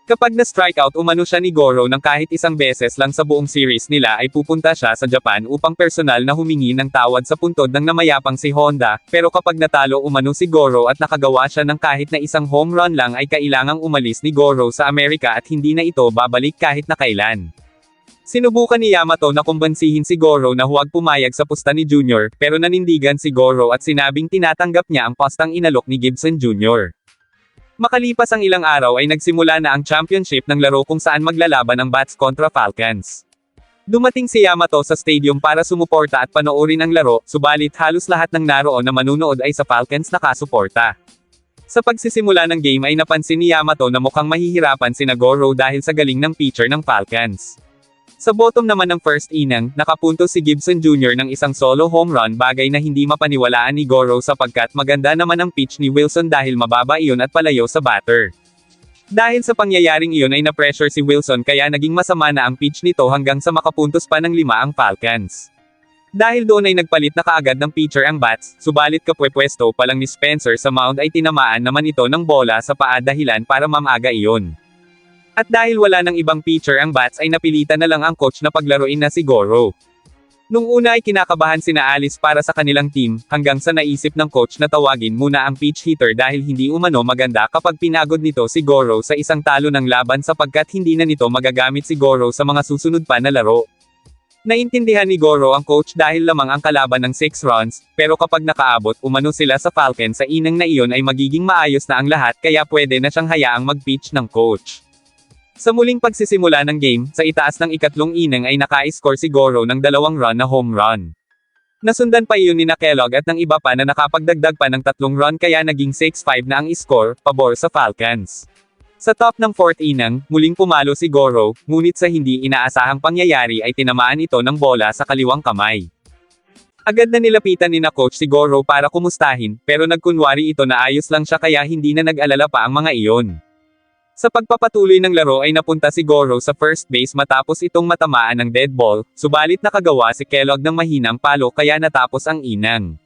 Speaker 1: Kapag na-strikeout umano siya ni Goro ng kahit isang beses lang sa buong series nila ay pupunta siya sa Japan upang personal na humingi ng tawad sa puntod ng namayapang si Honda, pero kapag natalo umano si Goro at nakagawa siya ng kahit na isang home run lang ay kailangang umalis ni Goro sa Amerika at hindi na ito babalik kahit na kailan. Sinubukan ni Yamato na kumbansihin si Goro na huwag pumayag sa pusta ni Junior, pero nanindigan si Goro at sinabing tinatanggap niya ang postang inalok ni Gibson Jr. Makalipas ang ilang araw ay nagsimula na ang championship ng laro kung saan maglalaban ang Bats kontra Falcons. Dumating si Yamato sa stadium para sumuporta at panoorin ang laro, subalit halos lahat ng naroon na manunood ay sa Falcons nakasuporta. Sa pagsisimula ng game ay napansin ni Yamato na mukhang mahihirapan sina Goro dahil sa galing ng pitcher ng Falcons. Sa bottom naman ng first inning, nakapunto si Gibson Jr. ng isang solo home run bagay na hindi mapaniwalaan ni Goro sapagkat maganda naman ang pitch ni Wilson dahil mababa iyon at palayo sa batter. Dahil sa pangyayaring iyon ay na-pressure si Wilson kaya naging masama na ang pitch nito hanggang sa makapuntos pa ng 5 ang Falcons. Dahil doon ay nagpalit na kaagad ng pitcher ang bats, subalit kapwepwesto pa lang ni Spencer sa mound ay tinamaan naman ito ng bola sa paa dahilan para mamaga iyon. At dahil wala ng ibang pitcher ang bats ay napilitan na lang ang coach na paglaruin na si Goro. Nung una ay kinakabahan sina Alice para sa kanilang team, hanggang sa naisip ng coach na tawagin muna ang pitch hitter dahil hindi umano maganda kapag pinagod nito si Goro sa isang talo ng laban sapagkat hindi na nito magagamit si Goro sa mga susunod pa na laro. Naintindihan ni Goro ang coach dahil lamang ang kalaban ng 6 runs, pero kapag nakaabot umano sila sa Falcons sa inang na iyon ay magiging maayos na ang lahat kaya pwede na siyang hayaang mag-pitch ng coach. Sa muling pagsisimula ng game, sa itaas ng ikatlong inning ay naka-score si Goro ng 2 run na home run. Nasundan pa iyon ni Kellogg at ng iba pa na nakapagdagdag pa ng 3 run kaya naging 6-5 na ang score, pabor sa Falcons. Sa top ng 4th inning, muling pumalo si Goro, ngunit sa hindi inaasahang pangyayari ay tinamaan ito ng bola sa kaliwang kamay. Agad na nilapitan ni coach si Goro para kumustahin, pero nagkunwari ito na ayos lang siya kaya hindi na nag-alala pa ang mga iyon. Sa pagpapatuloy ng laro ay napunta si Goro sa first base matapos itong matamaan ng dead ball, subalit nakagawa si Kellogg ng mahinang palo kaya natapos ang inang.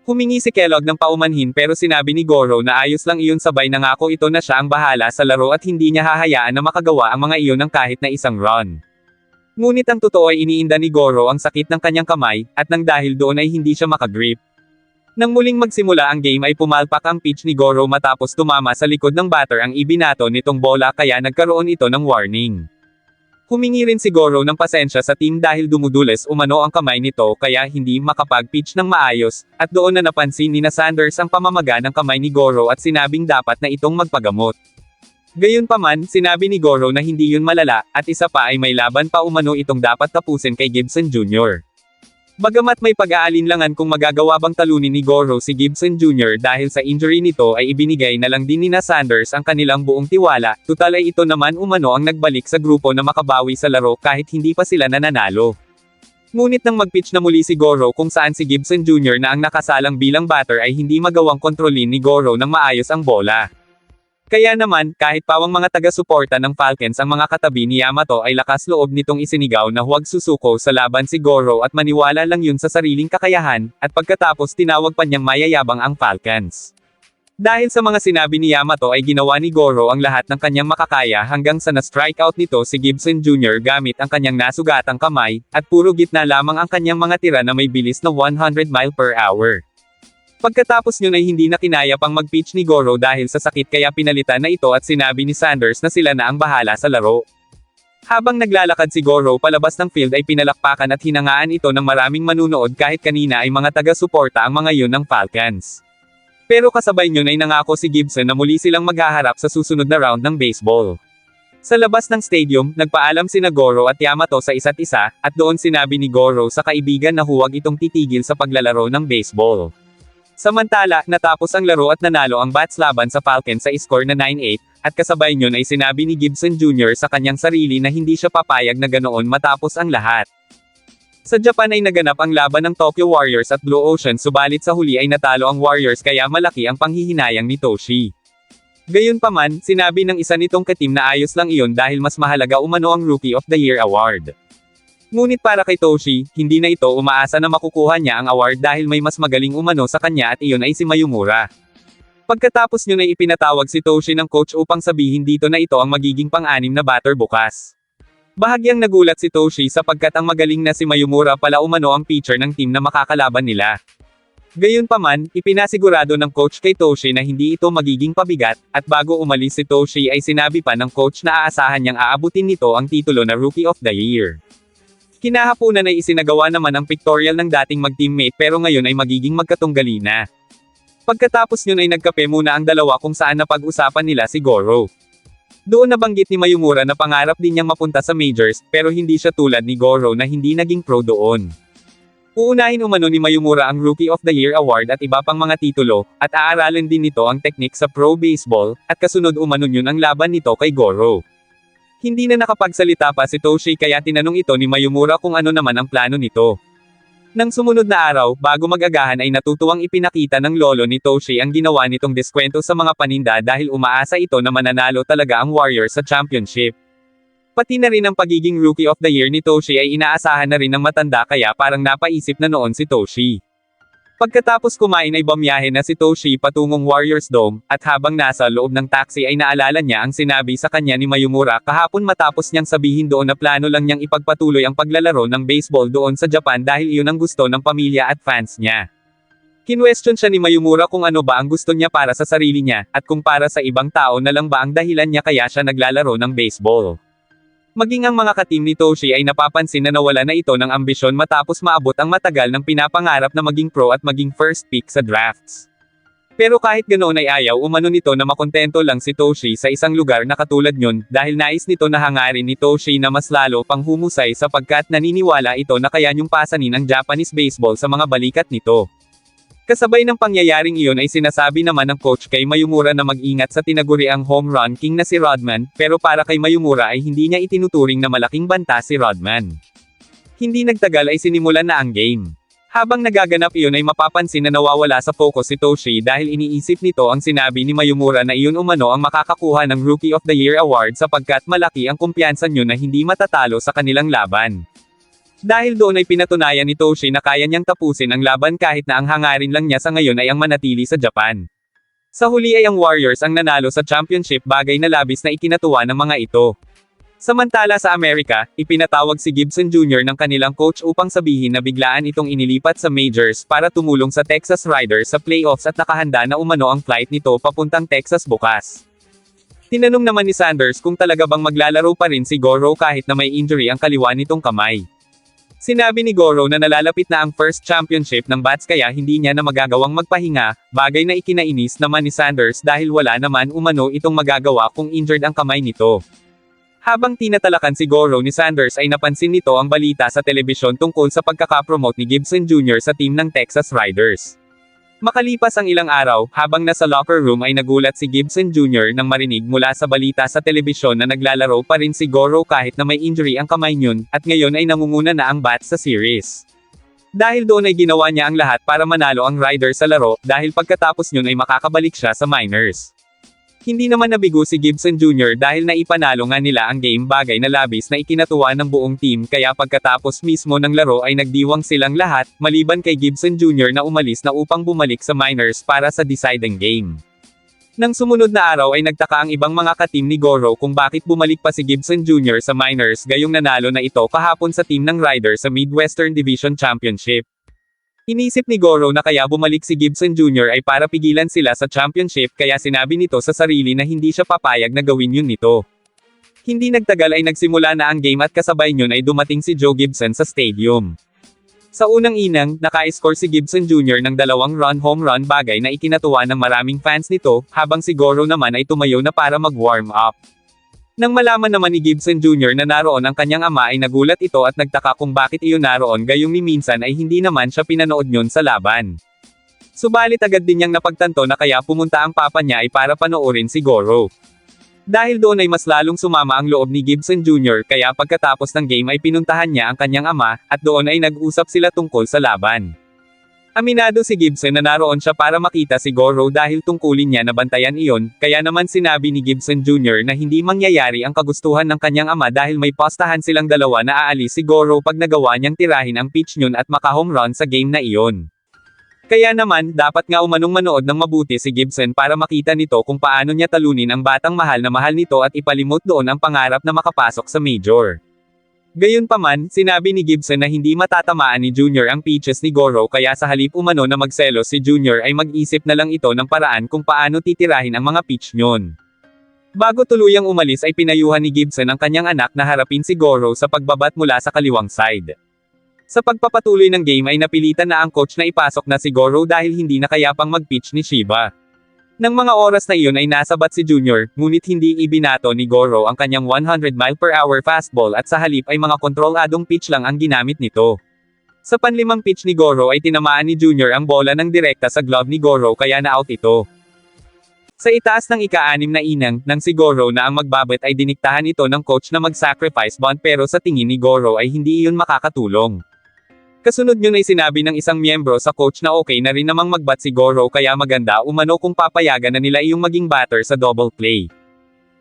Speaker 1: Humingi si Kellogg ng paumanhin pero sinabi ni Goro na ayos lang iyon sabay nangako ito na siya ang bahala sa laro at hindi niya hahayaan na makagawa ang mga iyon ng kahit na isang run. Ngunit ang totoo ay iniinda ni Goro ang sakit ng kanyang kamay, at nang dahil doon ay hindi siya makagrip. Nang muling magsimula ang game ay pumalpak ang pitch ni Goro matapos tumama sa likod ng batter ang ibinato nitong bola kaya nagkaroon ito ng warning. Humingi rin si Goro ng pasensya sa team dahil dumudulas umano ang kamay nito kaya hindi makapag-pitch ng maayos, at doon na napansin ni Sanders ang pamamaga ng kamay ni Goro at sinabing dapat na itong magpagamot. Gayunpaman, sinabi ni Goro na hindi yun malala, at isa pa ay may laban pa umano itong dapat tapusin kay Gibson Jr. Bagamat may pag-aalinlangan kung magagawa bang talunin ni Goro si Gibson Jr. dahil sa injury nito ay ibinigay na lang din ni Sanders ang kanilang buong tiwala, tutal ay ito naman umano ang nagbalik sa grupo na makabawi sa laro kahit hindi pa sila nananalo. Ngunit nang mag-pitch na muli si Goro kung saan si Gibson Jr. na ang nakasalang bilang batter ay hindi magawang kontrolin ni Goro ng maayos ang bola. Kaya naman, kahit pawang mga taga-suporta ng Falcons ang mga katabi ni Yamato ay lakas loob nitong isinigaw na huwag susuko sa laban si Goro at maniwala lang yun sa sariling kakayahan, at pagkatapos tinawag pa niyang mayayabang ang Falcons. Dahil sa mga sinabi ni Yamato ay ginawa ni Goro ang lahat ng kanyang makakaya hanggang sa na-strikeout nito si Gibson Jr. gamit ang kanyang nasugatang kamay, at puro gitna lamang ang kanyang mga tira na may bilis na 100 mph. Pagkatapos yun ay hindi na kinaya pang mag-pitch ni Goro dahil sa sakit kaya pinalitan na ito at sinabi ni Sanders na sila na ang bahala sa laro. Habang naglalakad si Goro palabas ng field ay pinalakpakan at hinangaan ito ng maraming manunood kahit kanina ay mga taga-suporta ang mga yun ng Falcons. Pero kasabay yun ay nangako si Gibson na muli silang maghaharap sa susunod na round ng baseball. Sa labas ng stadium, nagpaalam sina Goro at Yamato sa isa't isa, at doon sinabi ni Goro sa kaibigan na huwag itong titigil sa paglalaro ng baseball. Samantala, natapos ang laro at nanalo ang Bats laban sa Falcons sa score na 9-8, at kasabay niyon ay sinabi ni Gibson Jr. sa kanyang sarili na hindi siya papayag na ganoon matapos ang lahat. Sa Japan ay naganap ang laban ng Tokyo Warriors at Blue Ocean subalit sa huli ay natalo ang Warriors kaya malaki ang panghihinayang ni Toshi. Gayunpaman, sinabi ng isa nitong katim na ayos lang iyon dahil mas mahalaga umano ang Rookie of the Year award. Ngunit para kay Toshi, hindi na ito umaasa na makukuha niya ang award dahil may mas magaling umano sa kanya at iyon ay si Mayumura. Pagkatapos yun ay ipinatawag si Toshi ng coach upang sabihin dito na ito ang magiging pang-anim na batter bukas. Bahagyang nagulat si Toshi sapagkat ang magaling na si Mayumura pala umano ang pitcher ng team na makakalaban nila. Gayunpaman, ipinasigurado ng coach kay Toshi na hindi ito magiging pabigat, at bago umalis si Toshi ay sinabi pa ng coach na aasahan niyang aabutin nito ang titulo na Rookie of the Year. Kinahapunan ay isinagawa naman ang pictorial ng dating mag-teammate pero ngayon ay magiging magkatunggali na. Pagkatapos yun ay nagkape muna ang dalawa kung saan napag-usapan nila si Goro. Doon nabanggit ni Mayumura na pangarap din niyang mapunta sa majors, pero hindi siya tulad ni Goro na hindi naging pro doon. Uunahin umano ni Mayumura ang Rookie of the Year award at iba pang mga titulo, at aaralin din nito ang technique sa pro baseball, at kasunod umano yun ang laban nito kay Goro. Hindi na nakapagsalita pa si Toshi kaya tinanong ito ni Mayumura kung ano naman ang plano nito. Nang sumunod na araw, bago mag-agahan ay natutuwang ipinakita ng lolo ni Toshi ang ginawa nitong diskwento sa mga paninda dahil umaasa ito na mananalo talaga ang Warriors sa championship. Pati na rin ang pagiging Rookie of the Year ni Toshi ay inaasahan na rin ng matanda kaya parang napaisip na noon si Toshi. Pagkatapos kumain ay bumiyahe na si Toshi patungong Warriors Dome, at habang nasa loob ng taxi ay naalala niya ang sinabi sa kanya ni Mayumura kahapon matapos niyang sabihin doon na plano lang niyang ipagpatuloy ang paglalaro ng baseball doon sa Japan dahil iyon ang gusto ng pamilya at fans niya. Kinwestiyon siya ni Mayumura kung ano ba ang gusto niya para sa sarili niya, at kung para sa ibang tao na lang ba ang dahilan niya kaya siya naglalaro ng baseball. Maging ang mga katim ni Toshi ay napapansin na nawala na ito ng ambisyon matapos maabot ang matagal ng pinapangarap na maging pro at maging first pick sa drafts. Pero kahit ganoon ay ayaw umano nito na makontento lang si Toshi sa isang lugar na katulad yun, dahil nais nito na hangarin ni Toshi na mas lalo pang humusay sapagkat naniniwala ito na kaya niyong pasanin ang Japanese baseball sa mga balikat nito. Kasabay ng pangyayaring iyon ay sinasabi naman ng coach kay Mayumura na mag-ingat sa tinaguriang home run king na si Rodman, pero para kay Mayumura ay hindi niya itinuturing na malaking banta si Rodman. Hindi nagtagal ay sinimulan na ang game. Habang nagaganap iyon ay mapapansin na nawawala sa focus si Toshi dahil iniisip nito ang sinabi ni Mayumura na iyon umano ang makakakuha ng Rookie of the Year award sapagkat malaki ang kumpiyansa niyo na hindi matatalo sa kanilang laban. Dahil doon ay pinatunayan ni Toshi na kaya niyang tapusin ang laban kahit na ang hangarin lang niya sa ngayon ay ang manatili sa Japan. Sa huli ay ang Warriors ang nanalo sa championship bagay na labis na ikinatuwa ng mga ito. Samantala sa Amerika, ipinatawag si Gibson Jr. ng kanilang coach upang sabihin na biglaan itong inilipat sa majors para tumulong sa Texas Riders sa playoffs at nakahanda na umano ang flight nito papuntang Texas bukas. Tinanong naman ni Sanders kung talaga bang maglalaro pa rin si Goro kahit na may injury ang kaliwa nitong kamay. Sinabi ni Goro na nalalapit na ang first championship ng Bats kaya hindi niya na magagawang magpahinga, bagay na ikinainis naman ni Sanders dahil wala naman umano itong magagawa kung injured ang kamay nito. Habang tinatalakan si Goro ni Sanders ay napansin nito ang balita sa telebisyon tungkol sa pagkakapromote ni Gibson Jr. sa team ng Texas Riders. Makalipas ang ilang araw, habang nasa locker room ay nagulat si Gibson Jr. nang marinig mula sa balita sa telebisyon na naglalaro pa rin si Goro kahit na may injury ang kamay niyon, at ngayon ay nangunguna na ang bat sa series. Dahil doon ay ginawa niya ang lahat para manalo ang Riders sa laro, dahil pagkatapos niyon ay makakabalik siya sa minors. Hindi naman nabigo si Gibson Jr. dahil naipanalo nga nila ang game, bagay na labis na ikinatuwa ng buong team, kaya pagkatapos mismo ng laro ay nagdiwang silang lahat, maliban kay Gibson Jr. na umalis na upang bumalik sa minors para sa deciding game. Nang sumunod na araw ay nagtaka ang ibang mga ka-team ni Goro kung bakit bumalik pa si Gibson Jr. sa minors, gayong nanalo na ito kahapon sa team ng Riders sa Midwestern Division Championship. Inisip ni Goro na kaya bumalik si Gibson Jr. ay para pigilan sila sa championship, kaya sinabi nito sa sarili na hindi siya papayag na gawin yun nito. Hindi nagtagal ay nagsimula na ang game at kasabay niyon ay dumating si Joe Gibson sa stadium. Sa unang inang, naka-score si Gibson Jr. ng 2 home run, bagay na ikinatuwa ng maraming fans nito, habang si Goro naman ay tumayo na para mag-warm up. Nang malaman naman ni Gibson Jr. na naroon ang kanyang ama ay nagulat ito at nagtaka kung bakit iyon naroon, gayong ni minsan ay hindi naman siya pinanood niyon sa laban. Subalit agad din niyang napagtanto na kaya pumunta ang papa niya ay para panoorin si Goro. Dahil doon ay mas lalong sumama ang loob ni Gibson Jr. kaya pagkatapos ng game ay pinuntahan niya ang kanyang ama, at doon ay nag-usap sila tungkol sa laban. Aminado si Gibson na naroon siya para makita si Goro dahil tungkulin niya na bantayan iyon, kaya naman sinabi ni Gibson Jr. na hindi mangyayari ang kagustuhan ng kanyang ama dahil may postahan silang dalawa na aalis si Goro pag nagawa niyang tirahin ang pitch niyon at maka-home run sa game na iyon. Kaya naman, dapat nga umanong manood ng mabuti si Gibson para makita nito kung paano niya talunin ang batang mahal na mahal nito at ipalimot doon ang pangarap na makapasok sa major. Gayunpaman, sinabi ni Gibson na hindi matatamaan ni Junior ang pitches ni Goro, kaya sa halip umano na magselos si Junior ay mag-isip na lang ito ng paraan kung paano titirahin ang mga pitch niyon. Bago tuluyang umalis ay pinayuhan ni Gibson ang kanyang anak na harapin si Goro sa pagbabat mula sa kaliwang side. Sa pagpapatuloy ng game ay napilitan na ang coach na ipasok na si Goro dahil hindi na kayapang mag-pitch ni Shiba. Nang mga oras na iyon ay nasabat si Junior, ngunit hindi ibinato ni Goro ang kanyang 100 mph fastball at sa halip ay mga kontroladong pitch lang ang ginamit nito. Sa panlimang pitch ni Goro ay tinamaan ni Junior ang bola ng direkta sa glove ni Goro kaya na-out ito. Sa itaas ng ika-6 na inang, nang si Goro na ang magbabat ay diniktahan ito ng coach na mag-sacrifice bunt, pero sa tingin ni Goro ay hindi iyon makakatulong. Kasunod yun ay sinabi ng isang miyembro sa coach na okay na rin namang magbat si Goro kaya maganda umano kung papayagan na nila iyong maging batter sa double play.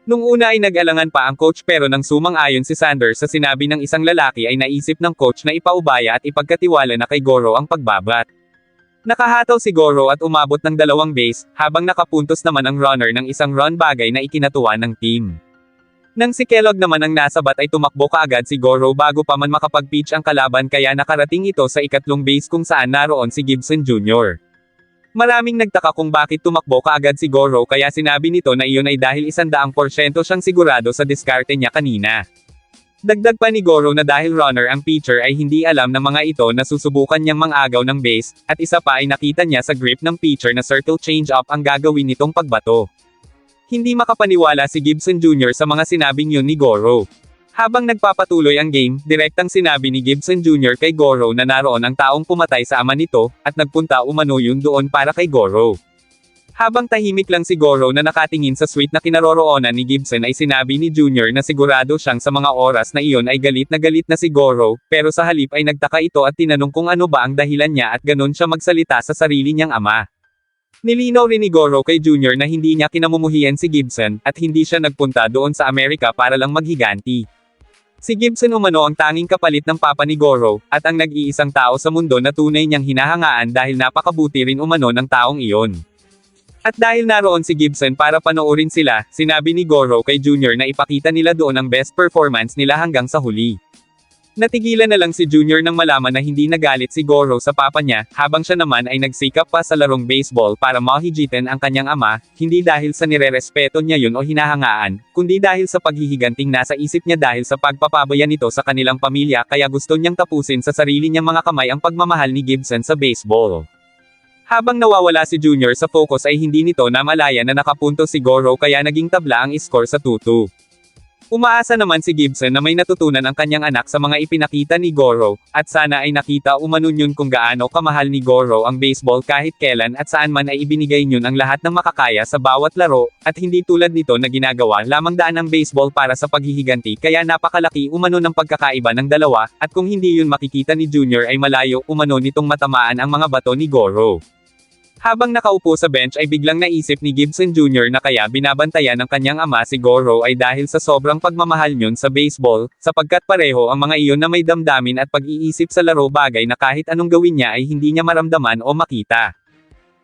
Speaker 1: Nung una ay nag-alangan pa ang coach, pero nang sumang-ayon si Sanders sa sinabi ng isang lalaki ay naisip ng coach na ipaubaya at ipagkatiwala na kay Goro ang pagbabat. Nakahataw si Goro at umabot ng 2 base, habang nakapuntos naman ang runner ng 1 run, bagay na ikinatuwa ng team. Nang si Kellogg naman ang nasabat ay tumakbo kaagad si Goro bago pa man makapag-pitch ang kalaban, kaya nakarating ito sa 3 base kung saan naroon si Gibson Jr. Maraming nagtaka kung bakit tumakbo kaagad si Goro, kaya sinabi nito na iyon ay dahil 100% siyang sigurado sa diskarte niya kanina. Dagdag pa ni Goro na dahil runner ang pitcher ay hindi alam ng mga ito na susubukan niyang mangagaw ng base, at isa pa ay nakita niya sa grip ng pitcher na circle change-up ang gagawin nitong pagbato. Hindi makapaniwala si Gibson Jr. sa mga sinabing yun ni Goro. Habang nagpapatuloy ang game, direktang sinabi ni Gibson Jr. kay Goro na naroon ang taong pumatay sa ama nito, at nagpunta umano yun doon para kay Goro. Habang tahimik lang si Goro na nakatingin sa suite na kinaroroonan ni Gibson ay sinabi ni Jr. na sigurado siyang sa mga oras na iyon ay galit na si Goro, pero sa halip ay nagtaka ito at tinanong kung ano ba ang dahilan niya at ganon siya magsalita sa sarili niyang ama. Nilinaw rin ni Goro kay Junior na hindi niya kinamumuhian si Gibson, at hindi siya nagpunta doon sa Amerika para lang maghiganti. Si Gibson umano ang tanging kapalit ng papa ni Goro, at ang nag-iisang tao sa mundo na tunay niyang hinahangaan dahil napakabuti rin umano ng taong iyon. At dahil naroon si Gibson para panoorin sila, sinabi ni Goro kay Junior na ipakita nila doon ang best performance nila hanggang sa huli. Natigilan na lang si Junior nang malaman na hindi nagalit si Goro sa papa niya, habang siya naman ay nagsikap pa sa larong baseball para mahigitin ang kanyang ama, hindi dahil sa nirerespeto niya yun o hinahangaan, kundi dahil sa paghihiganting nasa isip niya dahil sa pagpapabaya nito sa kanilang pamilya, kaya gusto niyang tapusin sa sarili niyang mga kamay ang pagmamahal ni Gibson sa baseball. Habang nawawala si Junior sa focus ay hindi nito namalaya na nakapunto si Goro, kaya naging tabla ang score sa 2-2. Umaasa naman si Gibson na may natutunan ang kanyang anak sa mga ipinakita ni Goro, at sana ay nakita umano yun kung gaano kamahal ni Goro ang baseball kahit kailan at saan man ay ibinigay yun ang lahat ng makakaya sa bawat laro, at hindi tulad nito na ginagawa lamang daan ang baseball para sa paghihiganti kaya napakalaki umano ng pagkakaiba ng dalawa, at kung hindi yun makikita ni Junior ay malayo umano nitong matamaan ang mga bato ni Goro. Habang nakaupo sa bench ay biglang naisip ni Gibson Jr. na kaya binabantayan ng kanyang ama si Goro ay dahil sa sobrang pagmamahal niyon sa baseball, sapagkat pareho ang mga iyon na may damdamin at pag-iisip sa laro bagay na kahit anong gawin niya ay hindi niya maramdaman o makita.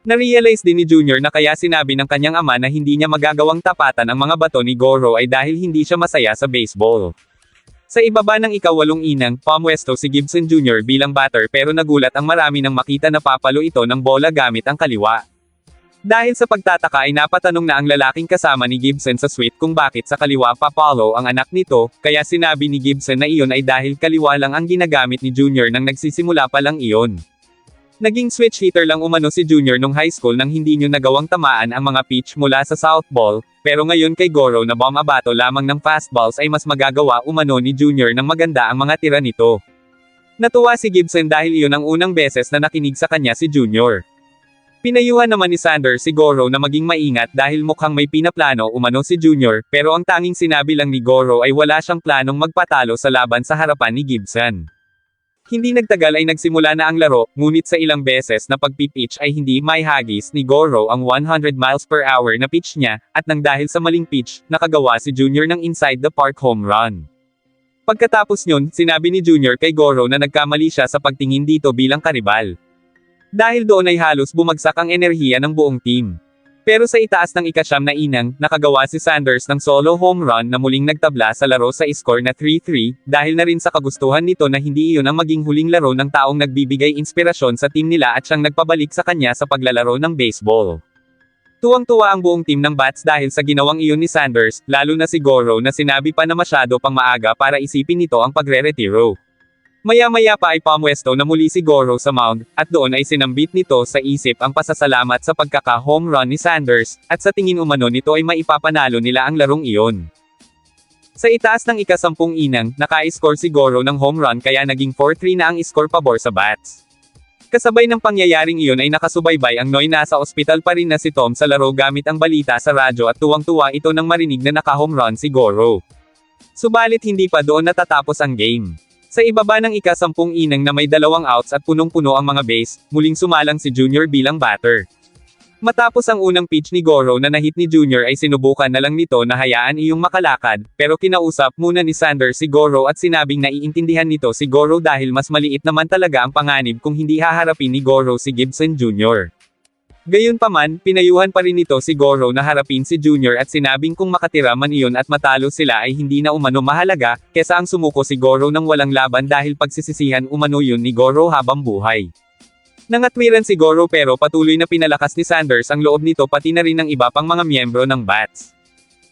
Speaker 1: Na-realize din ni Junior na kaya sinabi ng kanyang ama na hindi niya magagawang tapatan ang mga bato ni Goro ay dahil hindi siya masaya sa baseball. Sa ibaba ng ika-8 inang, pumwesto si Gibson Jr. bilang batter pero nagulat ang marami nang makita na papalo ito ng bola gamit ang kaliwa. Dahil sa pagtataka ay napatanong na ang lalaking kasama ni Gibson sa suite kung bakit sa kaliwa papalo ang anak nito, kaya sinabi ni Gibson na iyon ay dahil kaliwa lang ang ginagamit ni Junior nang nagsisimula pa lang iyon. Naging switch hitter lang umano si Junior nung high school nang hindi niyo nagawang tamaan ang mga pitch mula sa southball, pero ngayon kay Goro na bumabato lamang ng fastballs ay mas magagawa umano ni Junior ng maganda ang mga tira nito. Natuwa si Gibson dahil iyon ang unang beses na nakinig sa kanya si Junior. Pinayuhan naman ni Sanders si Goro na maging maingat dahil mukhang may pinaplano umano si Junior, pero ang tanging sinabi lang ni Goro ay wala siyang planong magpatalo sa laban sa harapan ni Gibson. Hindi nagtagal ay nagsimula na ang laro, ngunit sa ilang beses na pagpipitch ay hindi maihagis ni Goro ang 100 miles per hour na pitch niya, at nang dahil sa maling pitch, nakagawa si Junior ng inside the park home run. Pagkatapos nyon, sinabi ni Junior kay Goro na nagkamali siya sa pagtingin dito bilang karibal. Dahil doon ay halos bumagsak ang enerhiya ng buong team. Pero sa itaas ng ika-9 na inang, nakagawa si Sanders ng solo home run na muling nagtabla sa laro sa score na 3-3, dahil na rin sa kagustuhan nito na hindi iyon ang maging huling laro ng taong nagbibigay inspirasyon sa team nila at siyang nagpabalik sa kanya sa paglalaro ng baseball. Tuwang-tuwa ang buong team ng Bats dahil sa ginawang iyon ni Sanders, lalo na si Goro na sinabi pa na masyado pang maaga para isipin nito ang pagre-retiro. Maya-maya pa ay pumwesto na muli si Goro sa mound, at doon ay sinambit nito sa isip ang pasasalamat sa pagkaka-home run ni Sanders, at sa tingin umano nito ay maipapanalo nila ang larong iyon. Sa itaas ng ika-10 inang, naka-score si Goro ng home run kaya naging 4-3 na ang score pabor sa Bats. Kasabay ng pangyayaring iyon ay nakasubaybay ang Noy nasa ospital pa rin na si Tom sa laro gamit ang balita sa radyo at tuwang-tuwa ito nang marinig na naka-home run si Goro. Subalit hindi pa doon natatapos ang game. Sa ibaba ng ika-10 inang na may 2 outs at punong-puno ang mga base, muling sumalang si Junior bilang batter. Matapos ang unang pitch ni Goro na nahit ni Junior ay sinubukan na lang nito na hayaan iyong makalakad, pero kinausap muna ni Sanders si Goro at sinabing naiintindihan nito si Goro dahil mas maliit naman talaga ang panganib kung hindi haharapin ni Goro si Gibson Jr. Gayunpaman, pinayuhan pa rin nito si Goro na harapin si Junior at sinabing kung makatira man iyon at matalo sila ay hindi na umano mahalaga, kesa ang sumuko si Goro ng walang laban dahil pagsisisihan umano yun ni Goro habang buhay. Nangatwiran si Goro pero patuloy na pinalakas ni Sanders ang loob nito pati na rin ng iba pang mga miyembro ng Bats.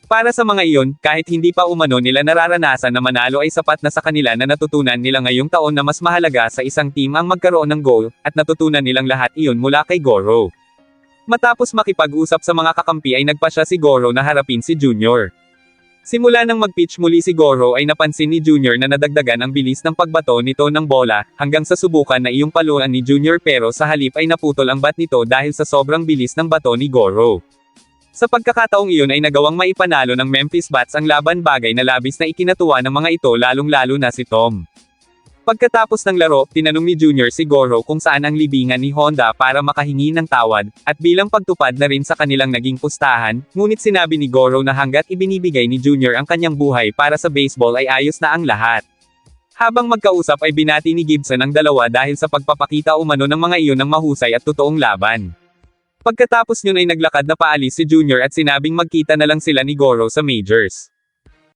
Speaker 1: Para sa mga iyon, kahit hindi pa umano nila nararanasan na manalo ay sapat na sa kanila na natutunan nila ngayong taon na mas mahalaga sa isang team ang magkaroon ng goal, at natutunan nilang lahat iyon mula kay Goro. Matapos makipag-usap sa mga kakampi ay nagpasya si Goro na harapin si Junior. Simula nang mag-pitch muli si Goro ay napansin ni Junior na nadagdagan ang bilis ng pagbato nito ng bola, hanggang sa subukan na iyong paluan ni Junior pero sa halip ay naputol ang bat nito dahil sa sobrang bilis ng bato ni Goro. Sa pagkakataong iyon ay nagawang maipanalo ng Memphis Bats ang laban bagay na labis na ikinatuwa ng mga ito lalong-lalo na si Tom. Pagkatapos ng laro, tinanong ni Junior si Goro kung saan ang libingan ni Honda para makahingi ng tawad, at bilang pagtupad na rin sa kanilang naging pustahan, ngunit sinabi ni Goro na hanggat ibinibigay ni Junior ang kanyang buhay para sa baseball ay ayos na ang lahat. Habang magkausap ay binati ni Gibson ang dalawa dahil sa pagpapakita umano ng mga iyon ng mahusay at totoong laban. Pagkatapos yun ay naglakad na paalis si Junior at sinabing magkita na lang sila ni Goro sa majors.